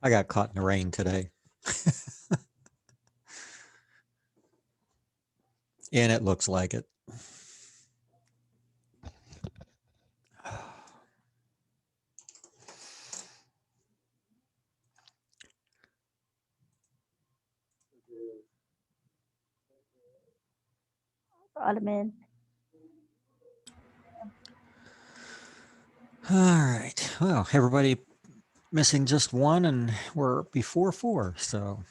I got caught in the rain today. And it looks like it. Ottoman. All right. Well, everybody missing just one, and we're before 4. So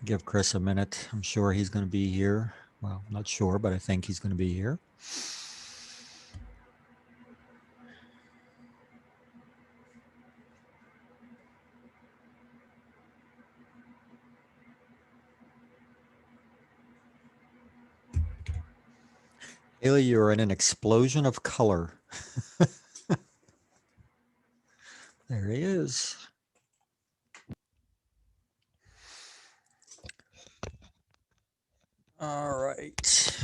give Chris a minute. I'm sure he's going to be here. Well, I'm not sure, but I think he's going to be here. Haley, you're in an explosion of color. There he is. All right.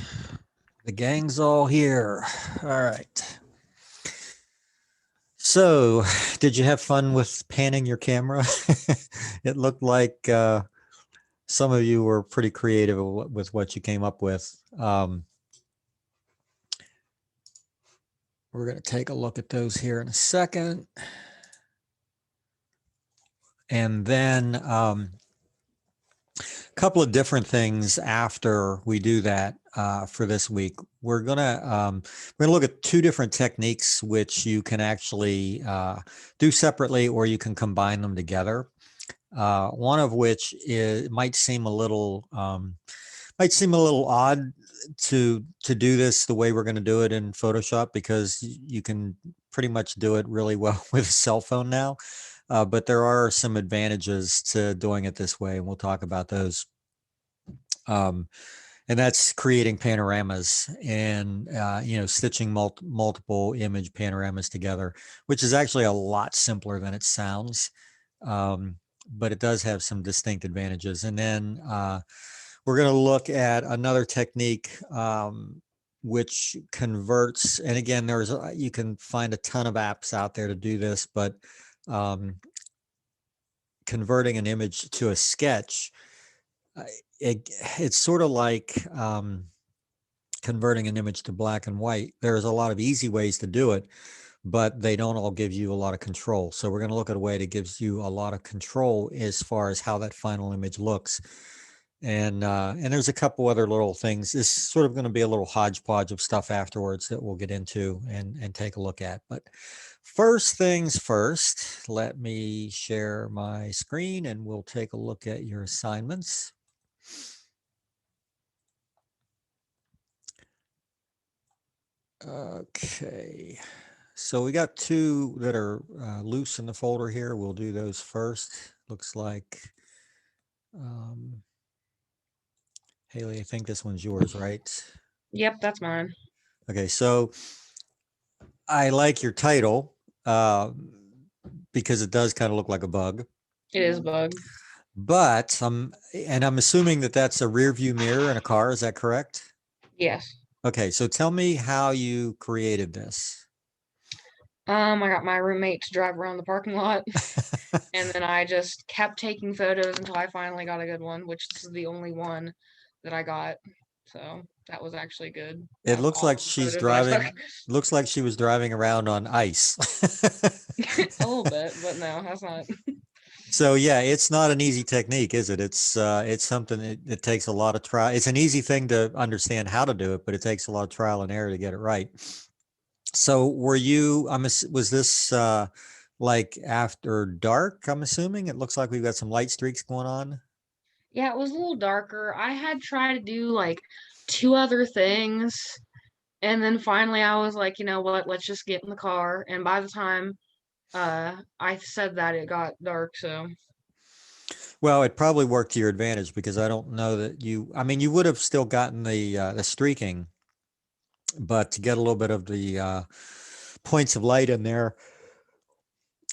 The gang's all here. All right. So, did you have fun with panning your camera? It looked like some of you were pretty creative with what you came up with. We're going to take a look at those here in a second. And then a couple of different things after we do that for this week. We're gonna look at 2 different techniques which you can actually do separately, or you can combine them together. One of which might seem a little odd to do this the way we're going to do it in Photoshop, because you can pretty much do it really well with a cell phone now. But there are some advantages to doing it this way, and we'll talk about those. And that's creating panoramas and stitching multiple image panoramas together, which is actually a lot simpler than it sounds. But it does have some distinct advantages. And then we're going to look at another technique which converts, and again, you can find a ton of apps out there to do this, but converting an image to a sketch, it's sort of like converting an image to black and white. There's a lot of easy ways to do it, but they don't all give you a lot of control. So we're going to look at a way that gives you a lot of control as far as how that final image looks. And there's a couple other little things. It's sort of going to be a little hodgepodge of stuff afterwards that we'll get into and take a look at. But first things first, let me share my screen and we'll take a look at your assignments. Okay, so we got 2 that are loose in the folder here. We'll do those first. Looks like, Haley, I think this one's yours, right? Yep, that's mine. Okay, so I like your title because it does kind of look like a bug. It is a bug. But and I'm assuming that that's a rear view mirror in a car. Is that correct? Yes. Okay, so tell me how you created this. I got my roommate to drive around the parking lot, and then I just kept taking photos until I finally got a good one, which this is the only one that I got. So that was actually good. It looks like she's driving. Looks like she was driving around on ice. A little bit, but no, that's not. So yeah, it's not an easy technique, is it? It's something it takes a lot of trial. It's an easy thing to understand how to do it, but it takes a lot of trial and error to get it right. So was this like after dark? I'm assuming it looks like we've got some light streaks going on. Yeah, it was a little darker. I had tried to do like 2 other things, and then finally I was like, you know what, let's just get in the car. And by the time I said that, it got dark, so. Well, it probably worked to your advantage, because I don't know that you would have still gotten the streaking, but to get a little bit of the points of light in there,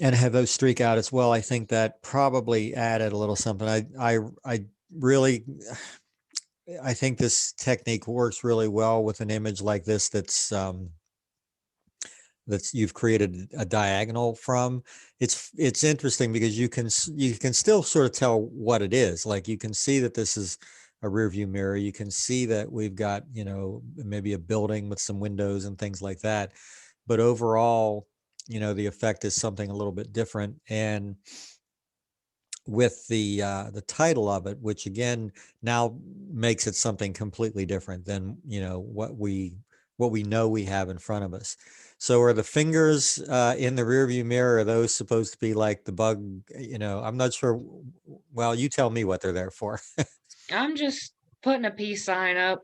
and have those streak out as well. I think that probably added a little something. I really, I think this technique works really well with an image like this that's you've created a diagonal from. It's interesting because you can still sort of tell what it is. Like you can see that this is a rear view mirror. You can see that we've got, you know, maybe a building with some windows and things like that. But overall, you know, the effect is something a little bit different. And with the title of it, which again now makes it something completely different than, you know, what we know we have in front of us. So are the fingers in the rearview mirror, are those supposed to be like the bug? You know, I'm not sure. Well, you tell me what they're there for. I'm just putting a peace sign up.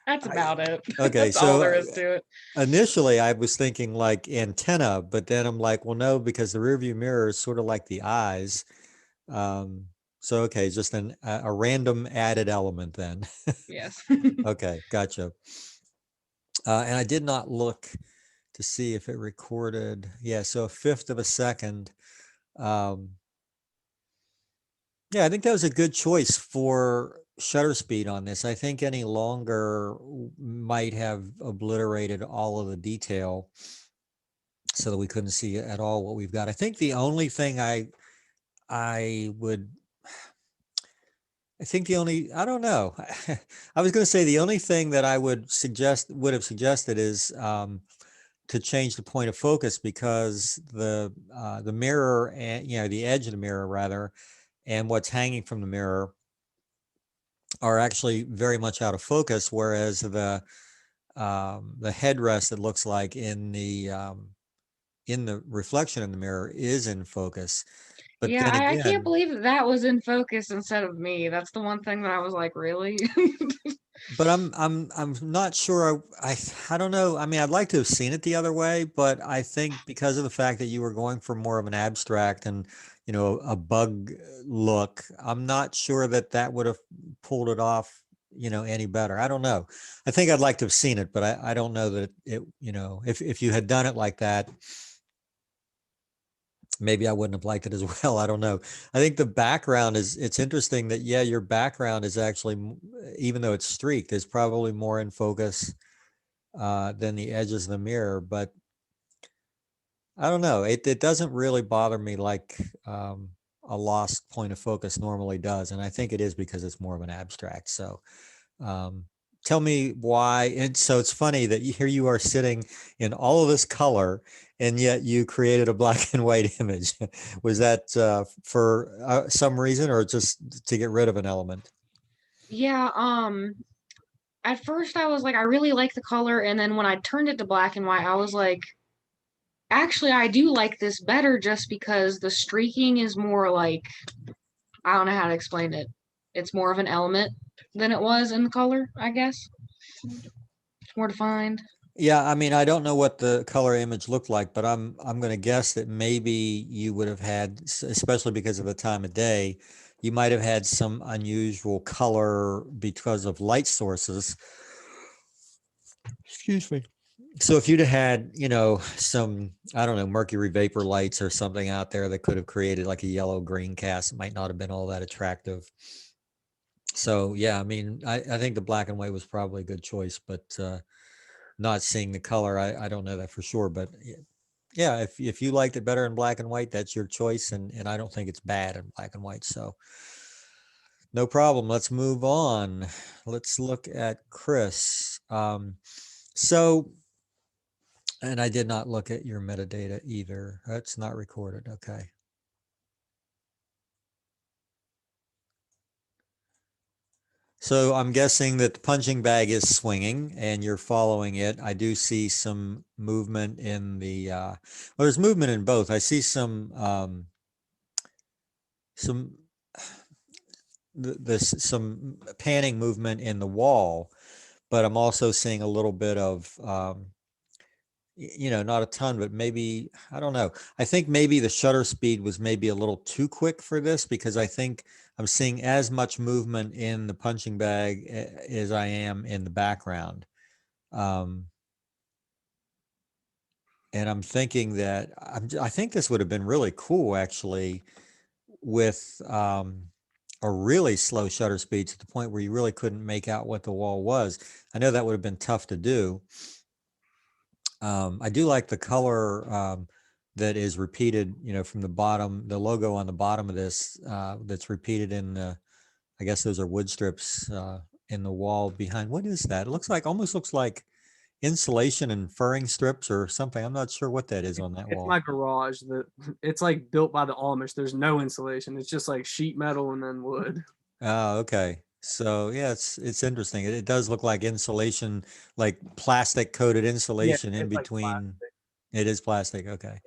That's I, about it. okay, That's all so there is to it. initially I was thinking like antenna, but then I'm like, well, no, because the rearview mirror is sort of like the eyes. Um, so okay, just a random added element then. Yes. Okay, gotcha. And I did not look to see if it recorded. Yeah, so a fifth of a second. Um, yeah, I think that was a good choice for shutter speed on this. I think any longer might have obliterated all of the detail so that we couldn't see at all what we've got. I think the only thing I would I think the only, I don't know. I was going to say the only thing that I would have suggested is to change the point of focus because the mirror and, you know, the edge of the mirror rather, and what's hanging from the mirror are actually very much out of focus, whereas the headrest, it looks like in the reflection in the mirror is in focus. But Yeah, then I can't again, believe that was in focus instead of me. That's the one thing that I was like, really? but I'm not sure. I don't know. I mean, I'd like to have seen it the other way, but I think because of the fact that you were going for more of an abstract and, you know, a bug look, I'm not sure that that would have pulled it off, you know, any better. I don't know. I think I'd like to have seen it, but I don't know that it, you know, if you had done it like that, maybe I wouldn't have liked it as well. I don't know. I think the background is, it's interesting that, yeah, your background is actually, even though it's streaked, is probably more in focus than the edges of the mirror. But I don't know. It doesn't really bother me like a lost point of focus normally does. And I think it is because it's more of an abstract. So um, tell me why. And so it's funny that here you are sitting in all of this color, and yet you created a black and white image. Was that for some reason, or just to get rid of an element? Yeah, at first I was like, I really like the color, and then when I turned it to black and white, I was like, actually, I do like this better just because the streaking is more like, I don't know how to explain it. It's more of an element than it was in the color, I guess. It's more defined. Yeah, I mean, I don't know what the color image looked like, but I'm going to guess that maybe you would have had, especially because of the time of day, you might have had some unusual color because of light sources. Excuse me. So if you'd have had, you know, some, I don't know, mercury vapor lights or something out there that could have created like a yellow green cast, it might not have been all that attractive. So yeah, I mean, I think the black and white was probably a good choice, but not seeing the color, I don't know that for sure. But yeah, if you liked it better in black and white, that's your choice, and I don't think it's bad in black and white. So no problem. Let's move on. Let's look at Chris. So, and I did not look at your metadata either. That's not recorded. Okay. So I'm guessing that the punching bag is swinging and you're following it. I do see some movement in well, there's movement in both. I see some this some panning movement in the wall, but I'm also seeing a little bit of you know, not a ton, but maybe, I don't know. I think maybe the shutter speed was maybe a little too quick for this because I think I'm seeing as much movement in the punching bag as I am in the background. Um, And I'm thinking that I think this would have been really cool actually with a really slow shutter speed to the point where you really couldn't make out what the wall was. I know that would have been tough to do. I do like the color that is repeated, from the bottom, the logo on the bottom of this that's repeated in the, I guess those are wood strips in the wall behind. What is that? It almost looks like insulation and furring strips or something. I'm not sure what that is on that It's wall. my garage. It's like built by the Amish. There's no insulation. It's just like sheet metal and then wood. Oh, okay. So yeah, it's interesting. It does look like insulation, like plastic coated Yeah, insulation in it's like between. plastic. It is plastic. Okay.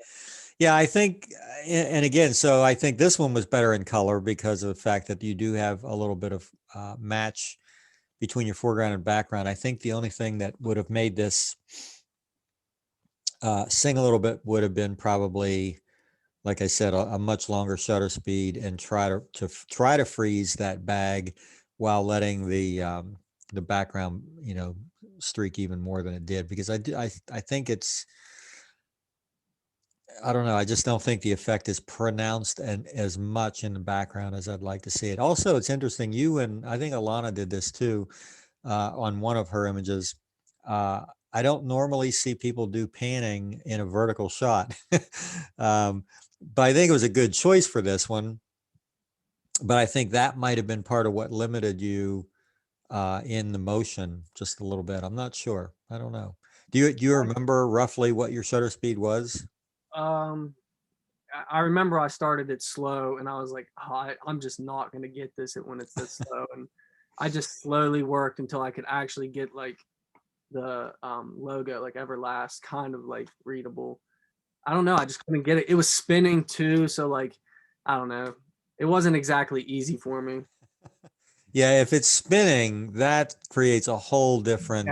Yeah, I think, and again, so I think this one was better in color because of the fact that you do have a little bit of match between your foreground and background. I think the only thing that would have made this sing a little bit would have been probably, like I said, a much longer shutter speed and try to freeze that bag while letting the background, streak even more than it did, because I think it's, I don't know. I just don't think the effect is pronounced and as much in the background as I'd like to see it. Also, it's interesting. You and I think Alana did this too on one of her images. I don't normally see people do panning in a vertical shot, but I think it was a good choice for this one. But I think that might have been part of what limited you in the motion just a little bit. I'm not sure. I don't know. Do you remember roughly what your shutter speed was? Um, I remember I started it slow, and I was like, oh, I'm just not gonna get this when it's this slow, and I just slowly worked until I could actually get like the logo, like Everlast, kind of like readable. I don't know. I just couldn't get it. It was spinning too, so like, I don't know. It wasn't exactly easy for me. Yeah, if it's spinning, that creates a whole different.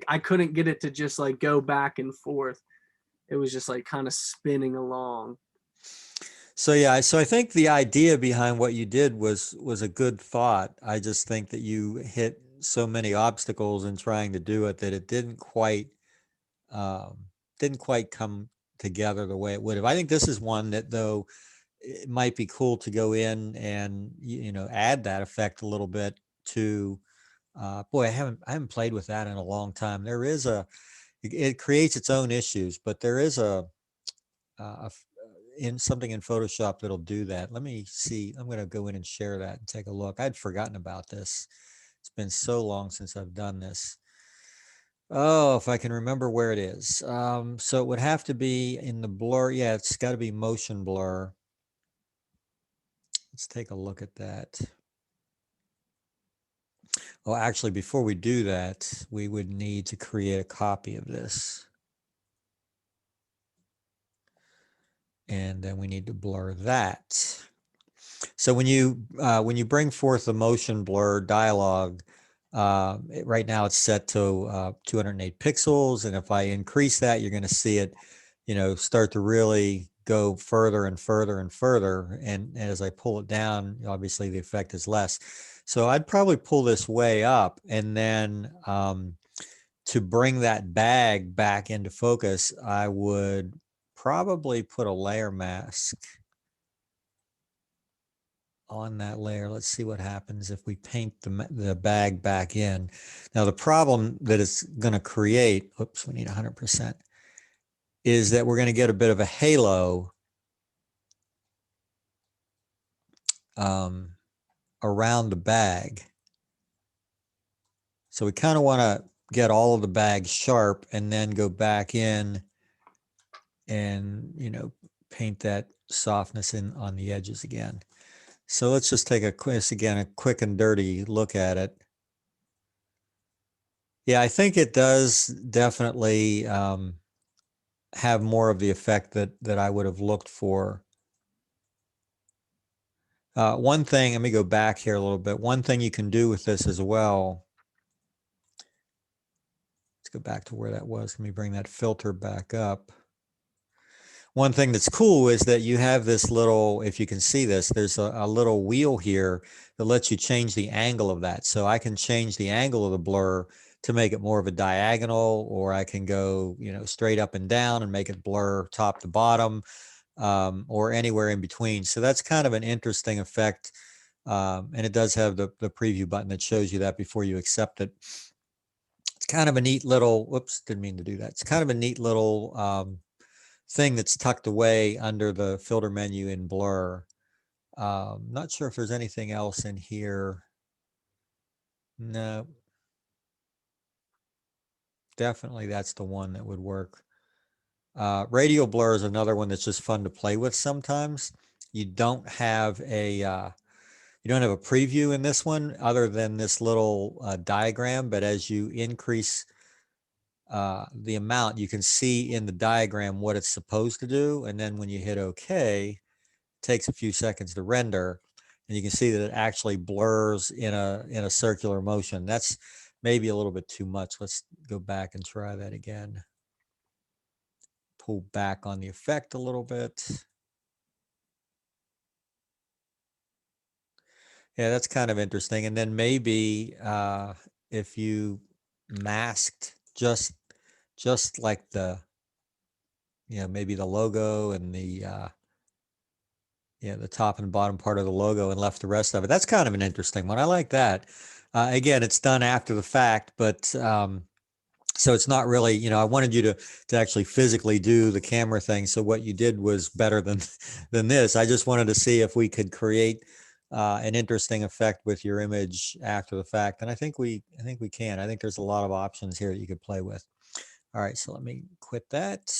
I couldn't get it to just like go back and forth. It was just like kind of spinning along. So yeah, so I think the idea behind what you did was a good thought. I just think that you hit so many obstacles in trying to do it that it um, didn't quite come together the way it would have. I think this is one that, though, it might be cool to go in and add that effect a little bit to. Boy, I haven't played with that in a long time. It creates its own issues, but there is a in something in Photoshop that'll do that. Let me see. I'm going to go in and share that and take a look. I'd forgotten about this. It's been so long since I've done this. Oh, if I can remember where it is. So it would have to be in the blur. Yeah, it's got to be motion blur. Let's take a look at that. Well, actually, before we do that, we would need to create a copy of this. And then we need to blur that. So when you bring forth the motion blur dialog, right now it's set to 208 pixels, and if I increase that, you're going to see it, start to really go further and further and further. And as I pull it down, obviously the effect is less. So I'd probably pull this way up, and then to bring that bag back into focus, I would probably put a layer mask on that layer. Let's see what happens if we paint the bag back in. Now, the problem that it's going to create, oops, we need 100%, is that we're going to get a bit of a halo around the bag. So we kind of want to get all of the bag sharp and then go back in and, paint that softness in on the edges again. So let's just take a quick and dirty look at it. Yeah, I think it does definitely have more of the effect that I would have looked for. One thing, let me go back here a little bit. One thing you can do with this as well. Let's go back to where that was. Let me bring that filter back up. One thing that's cool is that you have this little, if you can see this, there's a little wheel here that lets you change the angle of that. So I can change the angle of the blur to make it more of a diagonal, or I can go, you know, straight up and down and make it blur top to bottom, or anywhere in between. So that's kind of an interesting effect. And it does have the preview button that shows you that before you accept it. It's kind of a neat little, whoops, didn't mean to do that. It's kind of a neat little thing that's tucked away under the filter menu in Blur. Not sure if there's anything else in here. No. Definitely that's the one that would work. Radial blur is another one that's just fun to play with sometimes. You don't have a preview in this one other than this little diagram, but as you increase the amount, you can see in the diagram what it's supposed to do. And then when you hit OK, it takes a few seconds to render, and you can see that it actually blurs in a circular motion. That's maybe a little bit too much. Let's go back and try that again. Pull back on the effect a little bit. Yeah, that's kind of interesting. And then maybe if you masked just like the, you know, maybe the logo and the the top and bottom part of the logo and left the rest of it. That's kind of an interesting one. I like that. Again, it's done after the fact, but so it's not really, you know, I wanted you to actually physically do the camera thing. So what you did was better than this. I just wanted to see if we could create an interesting effect with your image after the fact. And I think we can. I think there's a lot of options here that you could play with. All right, so let me quit that.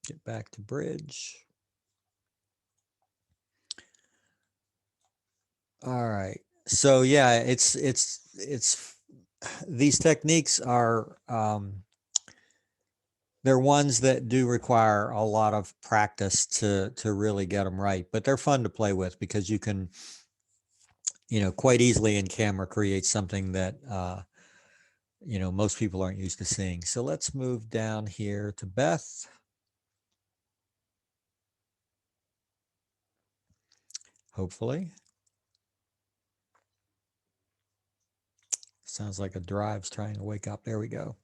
Get back to Bridge. All right. So yeah, it's these techniques are they're ones that do require a lot of practice to really get them right, but they're fun to play with because you can, you know, quite easily in camera create something that you know, most people aren't used to seeing. So let's move down here to Beth. Hopefully. Sounds like a drive's trying to wake up. There we go.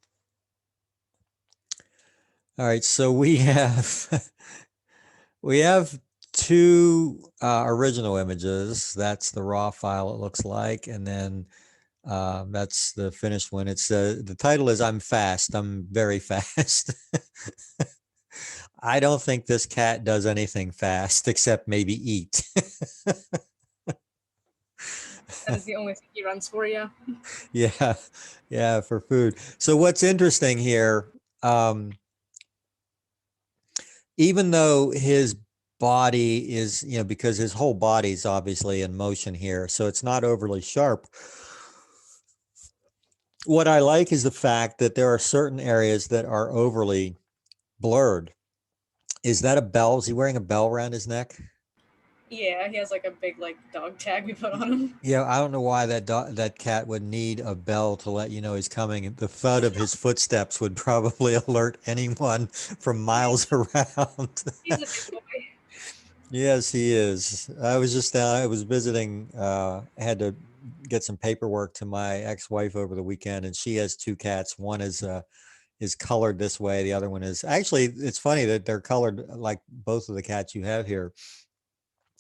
All right, so we have two original images. That's the raw file, it looks like, and then that's the finished one. It's the title is "I'm Fast. I'm Very Fast." I don't think this cat does anything fast except maybe eat. That is the only thing he runs for you. Yeah, for food. So what's interesting here, even though his body is, you know, because his whole body is obviously in motion here, so it's not overly sharp. What I like is the fact that there are certain areas that are overly blurred. Is that a bell? Is he wearing a bell around his neck? Yeah, he has like a big like dog tag we put on him. Yeah, I don't know why that cat would need a bell to let you know he's coming. The thud of his footsteps would probably alert anyone from miles around. He's a big boy. Yes, he is. I was just down, I was visiting, I had to get some paperwork to my ex-wife over the weekend, and she has two cats. One is colored this way. The other one is actually, it's funny that they're colored like both of the cats you have here.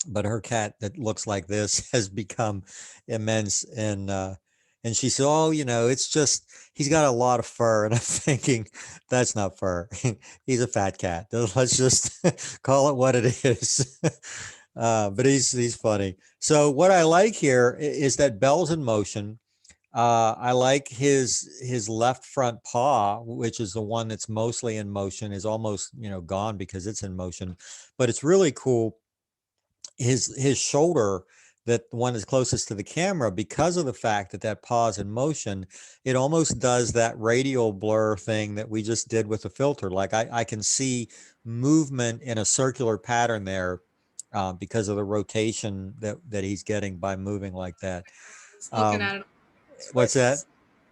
But her cat that looks like this has become immense. And she said, oh, you know, it's just, he's got a lot of fur. And I'm thinking, that's not fur. He's a fat cat. Let's just call it what it is. But he's funny. So what I like here is that Bell's in motion. I like his left front paw, which is the one that's mostly in motion, is almost, you know, gone because it's in motion. But it's really cool. His shoulder, that one is closest to the camera, because of the fact that that paw's in motion, it almost does that radial blur thing that we just did with the filter. Like I can see movement in a circular pattern there because of the rotation that he's getting by moving like that. Looking at it. What's that?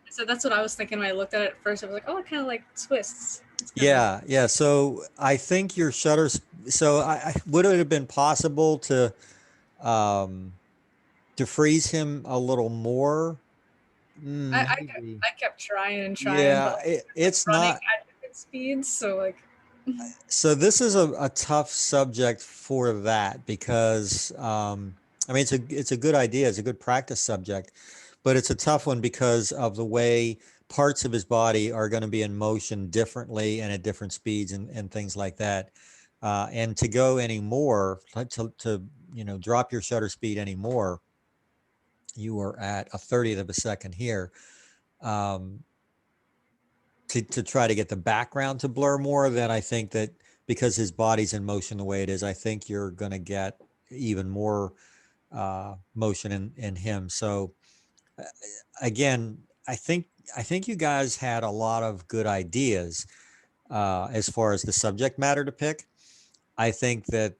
So that's what I was thinking when I looked at it at first. I was like, oh, it kind of like twists. Yeah. So I think your shutters. So would it have been possible to freeze him a little more Maybe. I kept trying and trying, Yeah, but like, it's running not. at different speeds. So like, So this is a tough subject for that because I mean it's a good idea, it's a good practice subject, but it's a tough one because of the way parts of his body are going to be in motion differently and at different speeds and things like that. And to go any more, like to drop your shutter speed anymore, you are at a 30th of a second here. Um, to try to get the background to blur more, then I think that because his body's in motion the way it is, I think you're going to get even more motion in him. So uh, again, I think you guys had a lot of good ideas as far as the subject matter to pick. I think that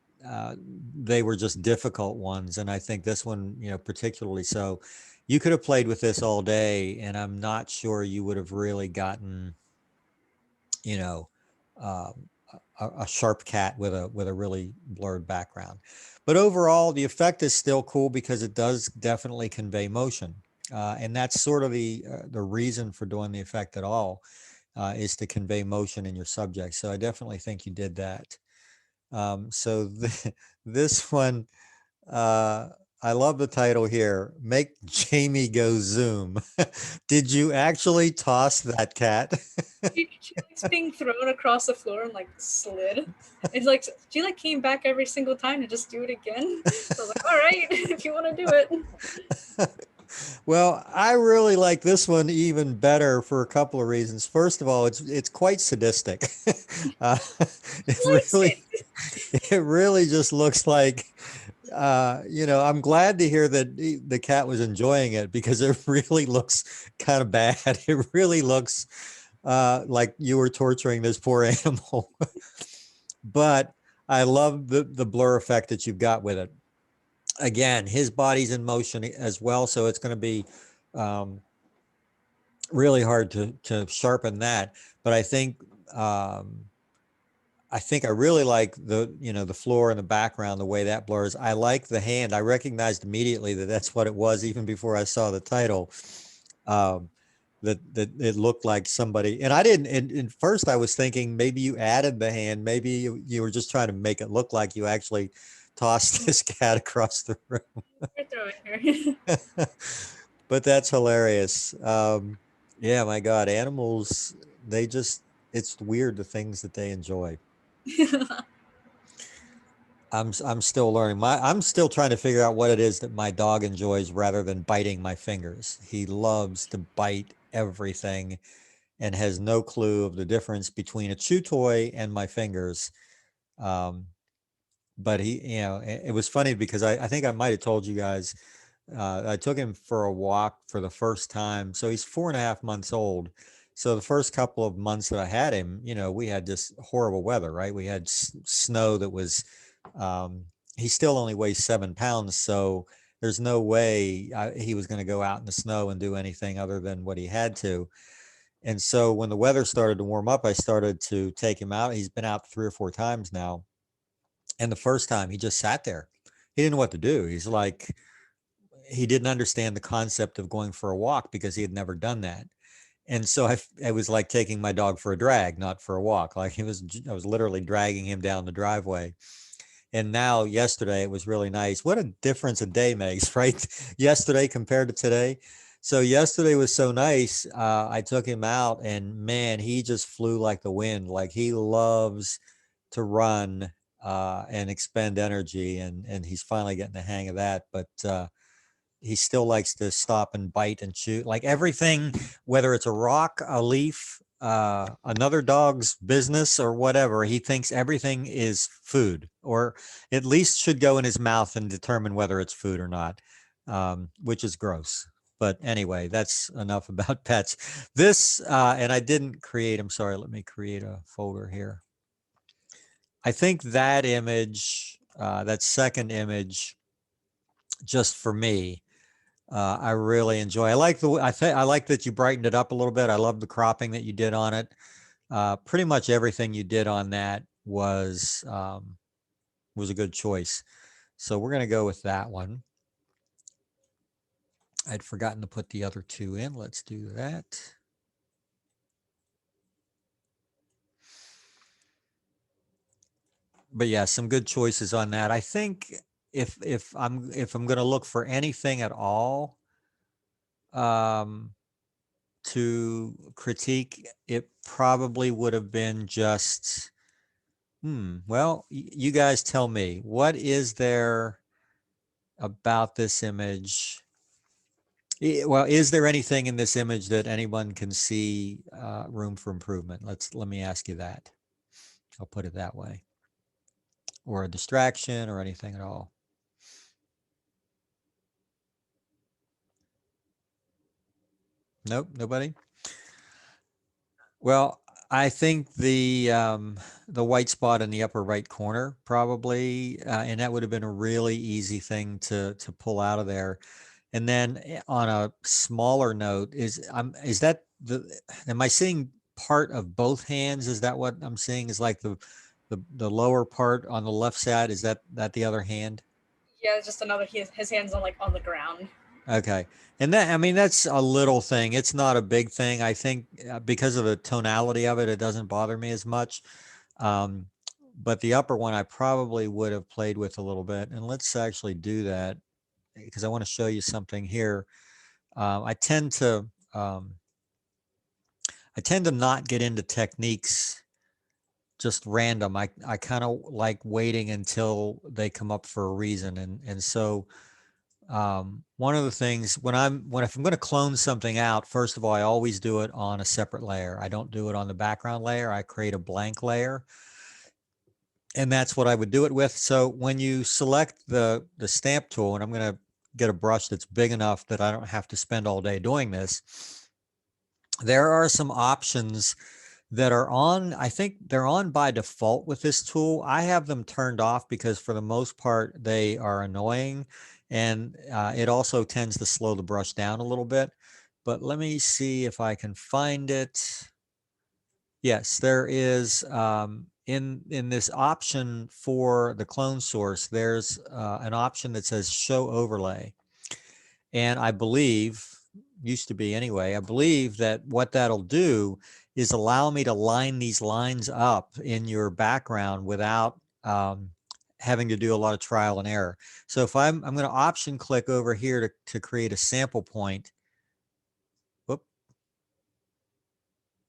they were just difficult ones, and I think this one, particularly so. You could have played with this all day, and I'm not sure you would have really gotten you know, um, a sharp cat with a really blurred background. But overall, the effect is still cool because it does definitely convey motion, and that's sort of the reason for doing the effect at all is to convey motion in your subject. So I definitely think you did that. So this one, uh, I love the title here. Make Jamie go zoom. Did you actually toss that cat? she likes being thrown across the floor and like slid. It's like she like came back every single time to just do it again. So I was like, all right, if you want to do it. Well, I really like this one even better for a couple of reasons. First of all, it's quite sadistic. uh, it Likes really it. it really just looks like I'm glad to hear that the cat was enjoying it because it really looks kind of bad. It really looks like you were torturing this poor animal. But I love the blur effect that you've got with it. Again, his body's in motion as well, so it's going to be um, really hard to sharpen that. But um, I think I really like the floor and the background, the way that blurs. I like the hand. I recognized immediately that that's what it was, even before I saw the title. Um, that it looked like somebody, and I didn't. And first, I was thinking maybe you added the hand. Maybe you were just trying to make it look like you actually tossed this cat across the room. We're throwing her. But that's hilarious. Yeah, my God, animals, they just, it's weird the things that they enjoy. I'm still learning. I'm still trying to figure out what it is that my dog enjoys rather than biting my fingers. He loves to bite everything and has no clue of the difference between a chew toy and my fingers. Um, but it was funny because I think I might have told you guys, I took him for a walk for the first time. So he's 4.5 months old. So the first couple of months that I had him, we had this horrible weather, right? We had snow that was, um, he still only weighs 7 pounds. So there's no way he was going to go out in the snow and do anything other than what he had to. And so when the weather started to warm up, I started to take him out. He's been out 3 or 4 times now. And the first time he just sat there. He didn't know what to do. He's like, he didn't understand the concept of going for a walk because he had never done that. And so I was like taking my dog for a drag, not for a walk. Like I was literally dragging him down the driveway. And now yesterday it was really nice. What a difference a day makes, right? Yesterday compared to today. So yesterday was so nice. I took him out and man, he just flew like the wind. Like he loves to run and expend energy and he's finally getting the hang of that. But he still likes to stop and bite and chew like everything, whether it's a rock, a leaf, another dog's business or whatever. He thinks everything is food, or at least should go in his mouth and determine whether it's food or not, which is gross. But anyway, that's enough about pets. This, and I didn't create, I'm sorry, let me create a folder here. I think that image, that second image, just for me, I really enjoy. I like that you brightened it up a little bit. I love the cropping that you did on it. Pretty much everything you did on that was a good choice. So we're going to go with that one. I'd forgotten to put the other two in. Let's do that. But yeah, some good choices on that. I think if I'm going to look for anything at all to critique, it probably would have been just well, you guys tell me, what is there about this image? Well, is there anything in this image that anyone can see room for improvement? Let me ask you that. I'll put it that way. Or a distraction or anything at all. Nope, nobody. Well, I think the white spot in the upper right corner probably, and that would have been a really easy thing to pull out of there. And then on a smaller note, is that am I seeing part of both hands? Is that what I'm seeing? Is like the lower part on the left side? Is that the other hand? Yeah, just another his hands on like on the ground. Okay. And that, I mean, that's a little thing. It's not a big thing. I think because of the tonality of it, it doesn't bother me as much. But the upper one, I probably would have played with a little bit. And let's actually do that because I want to show you something here. I tend to not get into techniques just random. I kind of like waiting until they come up for a reason. And so one of the things if I'm going to clone something out, first of all, I always do it on a separate layer. I don't do it on the background layer. I create a blank layer, and that's what I would do it with. So when you select the stamp tool, and I'm going to get a brush that's big enough that I don't have to spend all day doing this, there are some options that are on. I think they're on by default with this tool. I have them turned off because for the most part they are annoying, and it also tends to slow the brush down a little bit. But let me see if I can find it. Yes, there is in this option for the clone source, there's an option that says show overlay. And I believe, used to be anyway, I believe that what that'll do is allow me to line these lines up in your background without having to do a lot of trial and error. So if I'm going to option click over here to create a sample point. Whoop.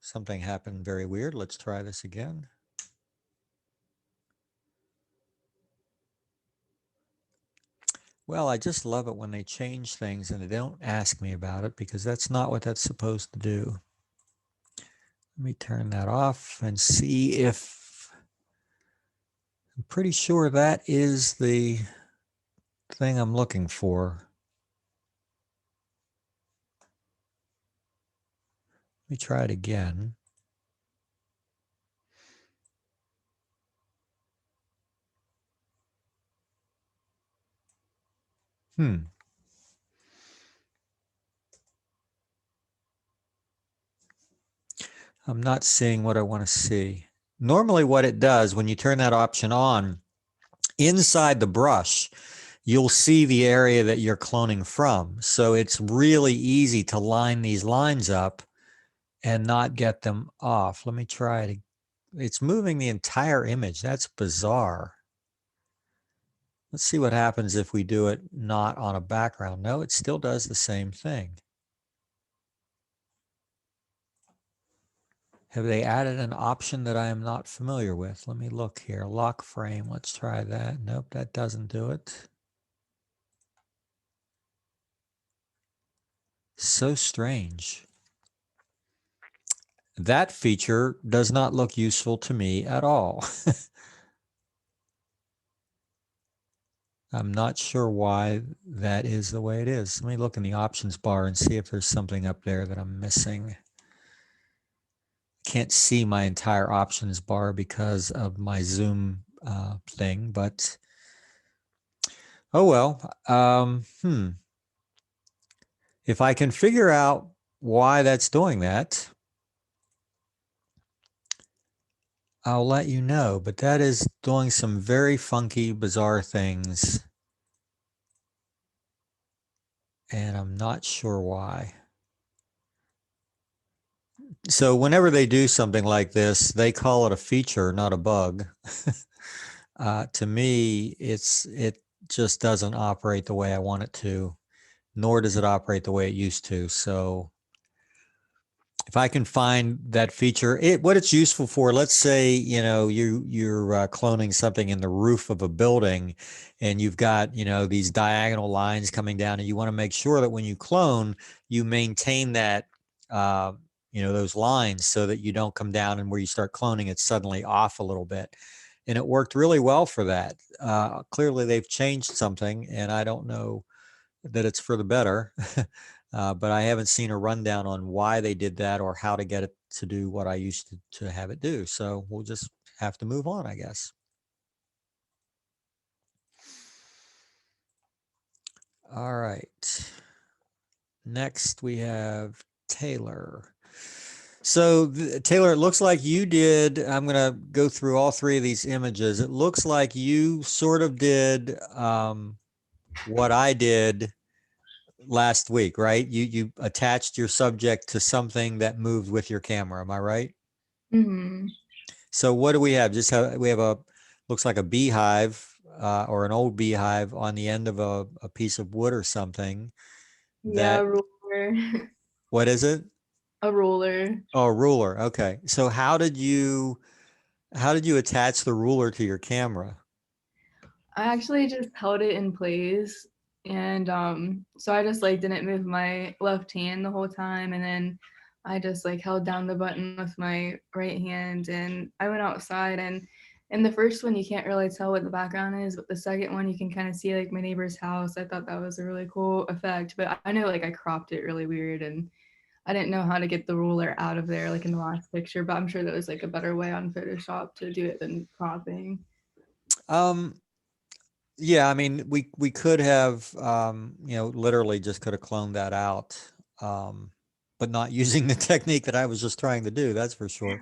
Something happened very weird. Let's try this again. Well, I just love it when they change things and they don't ask me about it because that's not what that's supposed to do. Let me turn that off and see if, I'm pretty sure that is the thing I'm looking for. Let me try it again. I'm not seeing what I want to see. Normally what it does when you turn that option on, inside the brush, you'll see the area that you're cloning from. So it's really easy to line these lines up and not get them off. Let me try it. It's moving the entire image. That's bizarre. Let's see what happens if we do it not on a background. No, it still does the same thing. Have they added an option that I am not familiar with? Let me look here. Lock frame. Let's try that. Nope, that doesn't do it. So strange. That feature does not look useful to me at all. I'm not sure why that is the way it is. Let me look in the options bar and see if there's something up there that I'm missing. Can't see my entire options bar because of my Zoom thing, but oh well. If I can figure out why that's doing that, I'll let you know, but that is doing some very funky, bizarre things. and I'm not sure why. So whenever they do something like this, they call it a feature, not a bug. To me, it just doesn't operate the way I want it to, nor does it operate the way it used to. So if I can find that feature, what it's useful for, let's say, you're cloning something in the roof of a building, and you've got, these diagonal lines coming down, and you want to make sure that when you clone, you maintain that, those lines, so that you don't come down and where you start cloning, it's suddenly off a little bit. And it worked really well for that. Clearly they've changed something, and I don't know that it's for the better. But I haven't seen a rundown on why they did that or how to get it to do what I used to have it do. So we'll just have to move on, I guess. All right. Next we have Taylor. So Taylor, it looks like you did, I'm going to go through all three of these images. It looks like you sort of did what I did last week, right? You attached your subject to something that moved with your camera. Am I right? Mm-hmm. So what do we have? We have looks like a beehive or an old beehive on the end of a piece of wood or something. Yeah, That, a ruler. what is it? A ruler. Oh, a ruler. Okay. So how did you attach the ruler to your camera? I actually just held it in place, and so I just like didn't move my left hand the whole time, and then I just like held down the button with my right hand, and I went outside. And in the first one you can't really tell what the background is, but the second one you can kind of see like my neighbor's house. I thought that was a really cool effect, but I know like I cropped it really weird, and I didn't know how to get the ruler out of there like in the last picture, but I'm sure there was like a better way on Photoshop to do it than cropping. Yeah, I mean, we could have, literally just could have cloned that out, but not using the technique that I was just trying to do. That's for sure.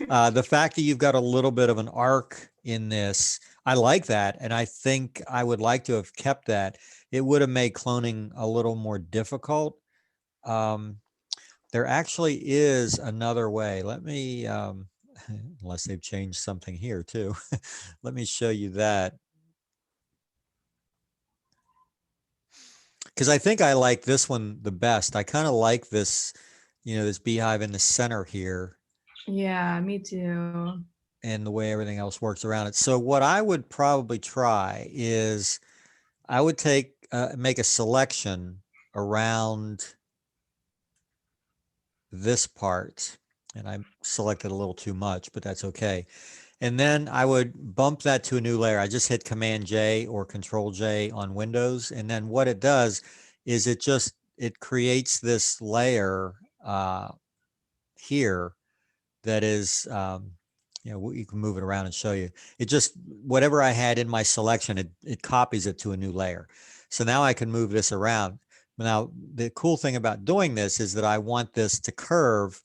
The fact that you've got a little bit of an arc in this, I like that, and I think I would like to have kept that. It would have made cloning a little more difficult. There actually is another way. Let me, unless they've changed something here too. Let me show you that. Because I think I like this one the best. I kind of like this, this beehive in the center here Yeah, me too. and the way everything else works around it. So what I would probably try is I would make a selection around this part, and I selected a little too much, but that's okay. And then I would bump that to a new layer. I just hit Command J or Control J on Windows. And then what it does is it creates this layer here that is, you can move it around and show you. It just, whatever I had in my selection, it copies it to a new layer. So now I can move this around. Now, the cool thing about doing this is that I want this to curve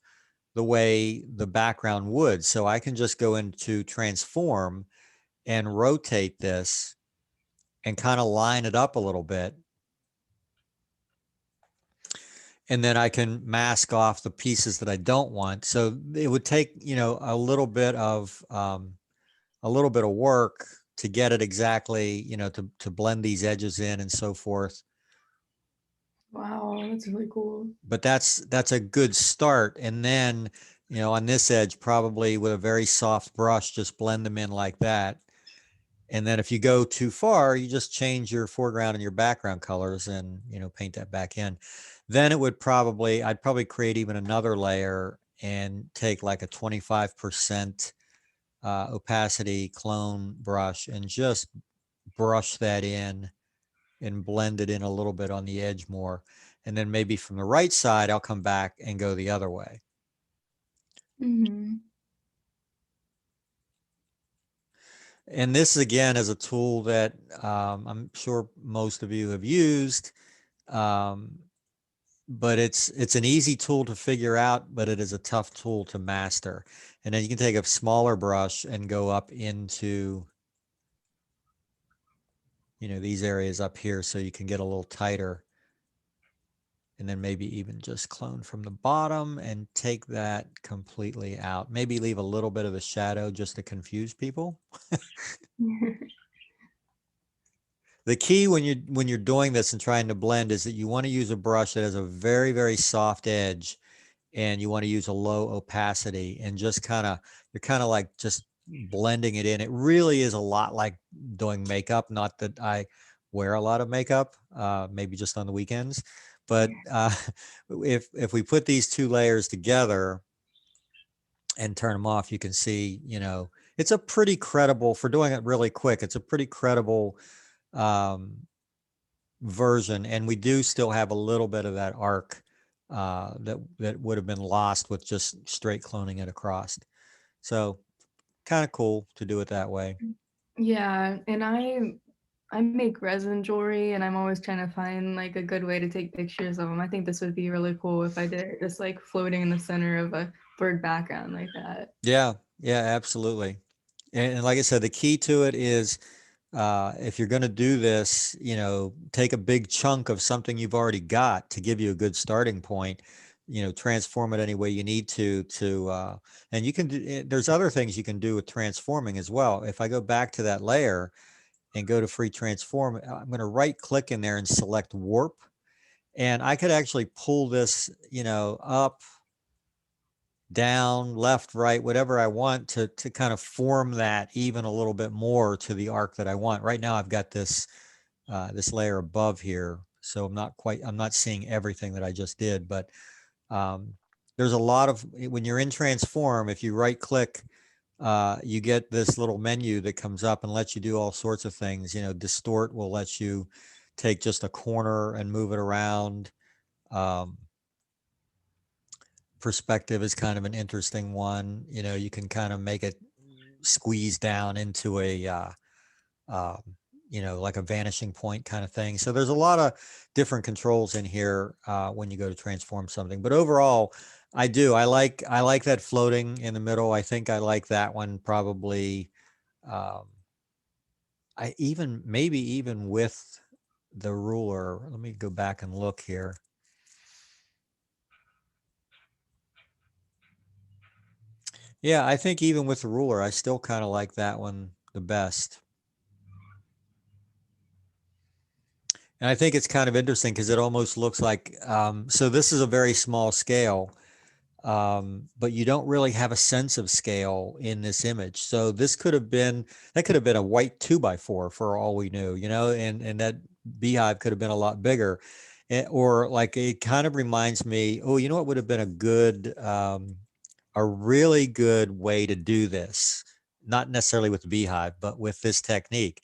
the way the background would. So I can just go into transform and rotate this and kind of line it up a little bit. And then I can mask off the pieces that I don't want. So it would take, a little bit of work to get it exactly, to blend these edges in and so forth. Wow, that's really cool. But that's a good start. And then, on this edge, probably with a very soft brush, just blend them in like that. And then if you go too far, you just change your foreground and your background colors and, paint that back in. Then I'd probably create even another layer and take like a 25% opacity clone brush and just brush that in and blend it in a little bit on the edge more. And then maybe from the right side, I'll come back and go the other way. Mm-hmm. And this again is a tool that I'm sure most of you have used, but it's an easy tool to figure out, but it is a tough tool to master. And then you can take a smaller brush and go up into, these areas up here so you can get a little tighter And then maybe even just clone from the bottom and take that completely out. Maybe leave a little bit of a shadow just to confuse people. The key when you're doing this and trying to blend is that you want to use a brush that has a very, very soft edge, and you want to use a low opacity, and just you're kind of like just blending it in. It really is a lot like doing makeup. Not that I wear a lot of makeup, maybe just on the weekends, but if we put these two layers together and turn them off, you can see, it's a pretty credible, for doing it really quick, it's a pretty credible version. And we do still have a little bit of that arc that would have been lost with just straight cloning it across. So kind of cool to do it that way. Yeah, and I make resin jewelry, and I'm always trying to find like a good way to take pictures of them. I think this would be really cool if I did it just like floating in the center of a bird background like that. Yeah, absolutely. And like I said, the key to it is if you're going to do this, take a big chunk of something you've already got to give you a good starting point. Transform it any way you need to, and you can do, there's other things you can do with transforming as well. If I go back to that layer and go to free transform, I'm going to right click in there and select warp. And I could actually pull this, up, down, left, right, whatever I want to kind of form that even a little bit more to the arc that I want. Right now I've got this this layer above here, so I'm not seeing everything that I just did, but there's a lot of, when you're in transform, if you right click, you get this little menu that comes up and lets you do all sorts of things. Distort will let you take just a corner and move it around. Perspective is kind of an interesting one. You can kind of make it squeeze down into a like a vanishing point kind of thing. So there's a lot of different controls in here when you go to transform something. But overall, I like that floating in the middle. I think I like that one probably. Maybe even with the ruler. Let me go back and look here. Yeah, I think even with the ruler, I still kind of like that one the best. And I think it's kind of interesting because it almost looks like, so this is a very small scale, but you don't really have a sense of scale in this image. So that could have been a white 2x4 for all we knew, and that beehive could have been a lot bigger. Or like, it kind of reminds me, oh, you know what would have been a really good way to do this, not necessarily with the beehive, but with this technique.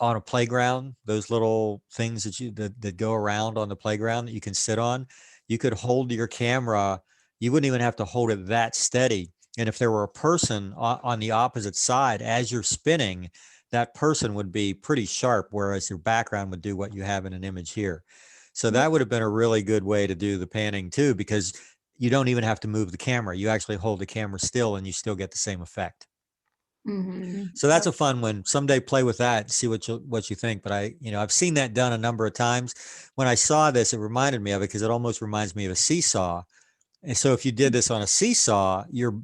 On a playground, those little things that go around on the playground that you can sit on, you could hold your camera. You wouldn't even have to hold it that steady. And if there were a person on the opposite side as you're spinning, that person would be pretty sharp, whereas your background would do what you have in an image here. So that would have been a really good way to do the panning too, because you don't even have to move the camera. You actually hold the camera still and you still get the same effect. Mm-hmm. So that's a fun one. Someday play with that, see what you think. But I've seen that done a number of times. When I saw this, it reminded me of it because it almost reminds me of a seesaw. And so if you did this on a seesaw, your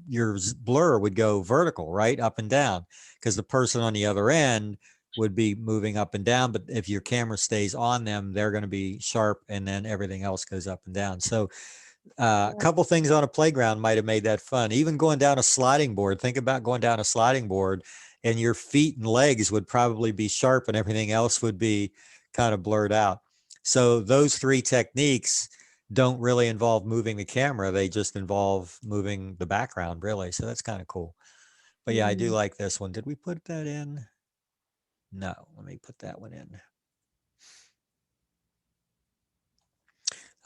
blur would go vertical, right? Up and down, because the person on the other end would be moving up and down. But if your camera stays on them, they're going to be sharp, and then everything else goes up and down. So a couple things on a playground might have made that fun. Even going down a sliding board. Think about going down a sliding board, and your feet and legs would probably be sharp, and everything else would be kind of blurred out. So those three techniques don't really involve moving the camera. They just involve moving the background, really. So that's kind of cool. But yeah, I do like this one. Did we put that in? No, let me put that one in.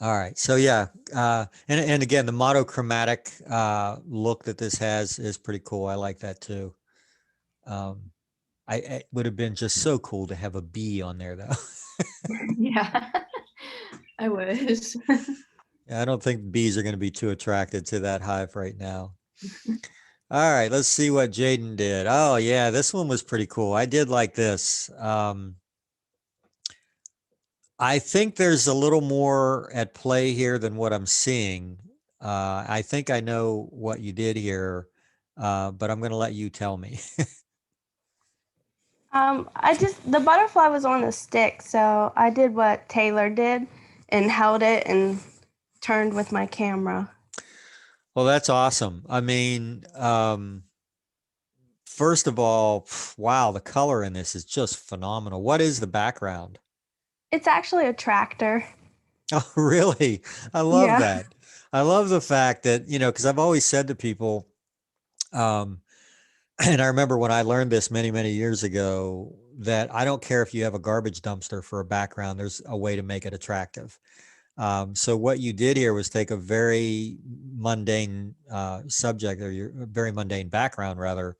All right. So yeah, and again, the monochromatic look that this has is pretty cool. I like that too. It would have been just so cool to have a bee on there, though. Yeah, I wish. I don't think bees are going to be too attracted to that hive right now. All right, let's see what Jaden did. Oh yeah, this one was pretty cool. I did like this. I think there's a little more at play here than what I'm seeing. I think I know what you did here, but I'm going to let you tell me. The butterfly was on a stick, so I did what Taylor did and held it and turned with my camera. Well, that's awesome. I mean, first of all, wow, the color in this is just phenomenal. What is the background? It's actually a tractor. Oh, really? I love Yeah. that. I love the fact that, because I've always said to people, um, and I remember when I learned this many, many years ago, that I don't care if you have a garbage dumpster for a background, there's a way to make it attractive. So what you did here was take a very mundane subject, or your very mundane background rather,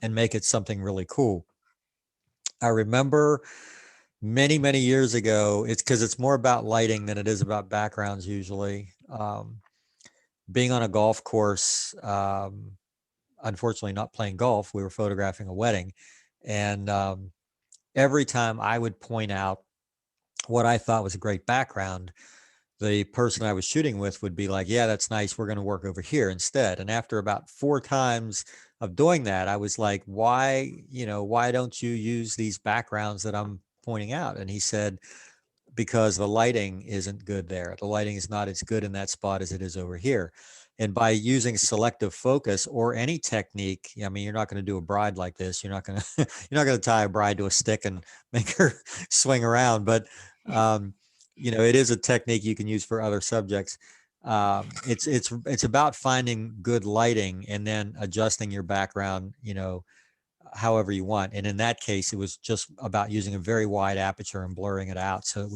and make it something really cool. I remember many, many years ago, it's because it's more about lighting than it is about backgrounds usually. Being on a golf course, unfortunately not playing golf, we were photographing a wedding. And every time I would point out what I thought was a great background, the person I was shooting with would be like, yeah, that's nice. We're going to work over here instead. And after about 4 times of doing that, I was like, why don't you use these backgrounds that I'm pointing out? And he said, because the lighting isn't good there. The lighting is not as good in that spot as it is over here. And by using selective focus or any technique, I mean, you're not going to do a bride like this. You're not going to, you're not going to tie a bride to a stick and make her swing around. But, it is a technique you can use for other subjects. It's about finding good lighting and then adjusting your background, however you want. And in that case, it was just about using a very wide aperture and blurring it out. So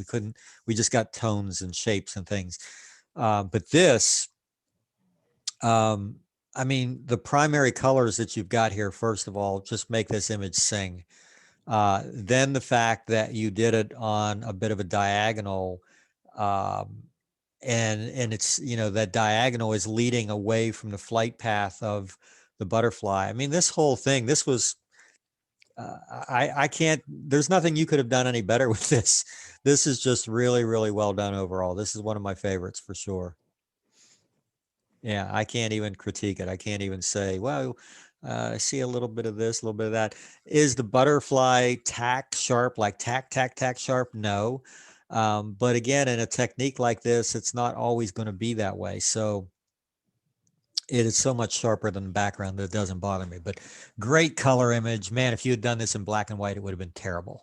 we just got tones and shapes and things. But this, I mean, the primary colors that you've got here, first of all, just make this image sing. Then the fact that you did it on a bit of a diagonal, and it's, that diagonal is leading away from the flight path of the butterfly. I mean, this whole thing, this was, I can't, there's nothing you could have done any better with this. This is just really, really well done overall. This is one of my favorites for sure. Yeah, I can't even critique it. I can't even say, well, I see a little bit of this, a little bit of that. Is the butterfly tack sharp, like tack sharp? No. But again, in a technique like this, it's not always going to be that way. So it is so much sharper than the background that it doesn't bother me. But great color image. Man, if you had done this in black and white, it would have been terrible.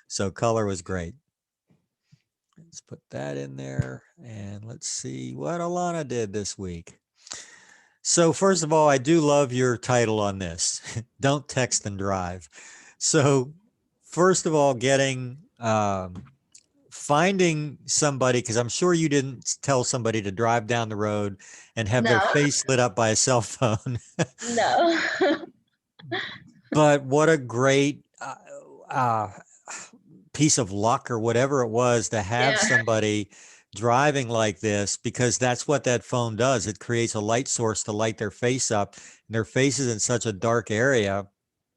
So color was great. Let's put that in there, and let's see what Alana did this week. So first of all, I do love your title on this. Don't text and drive. So first of all, finding somebody, because I'm sure you didn't tell somebody to drive down the road and have their No. face lit up by a cell phone. No. But what a great piece of luck or whatever it was to have Yeah. somebody driving like this, because that's what that phone does. It creates a light source to light their face up, and their face is in such a dark area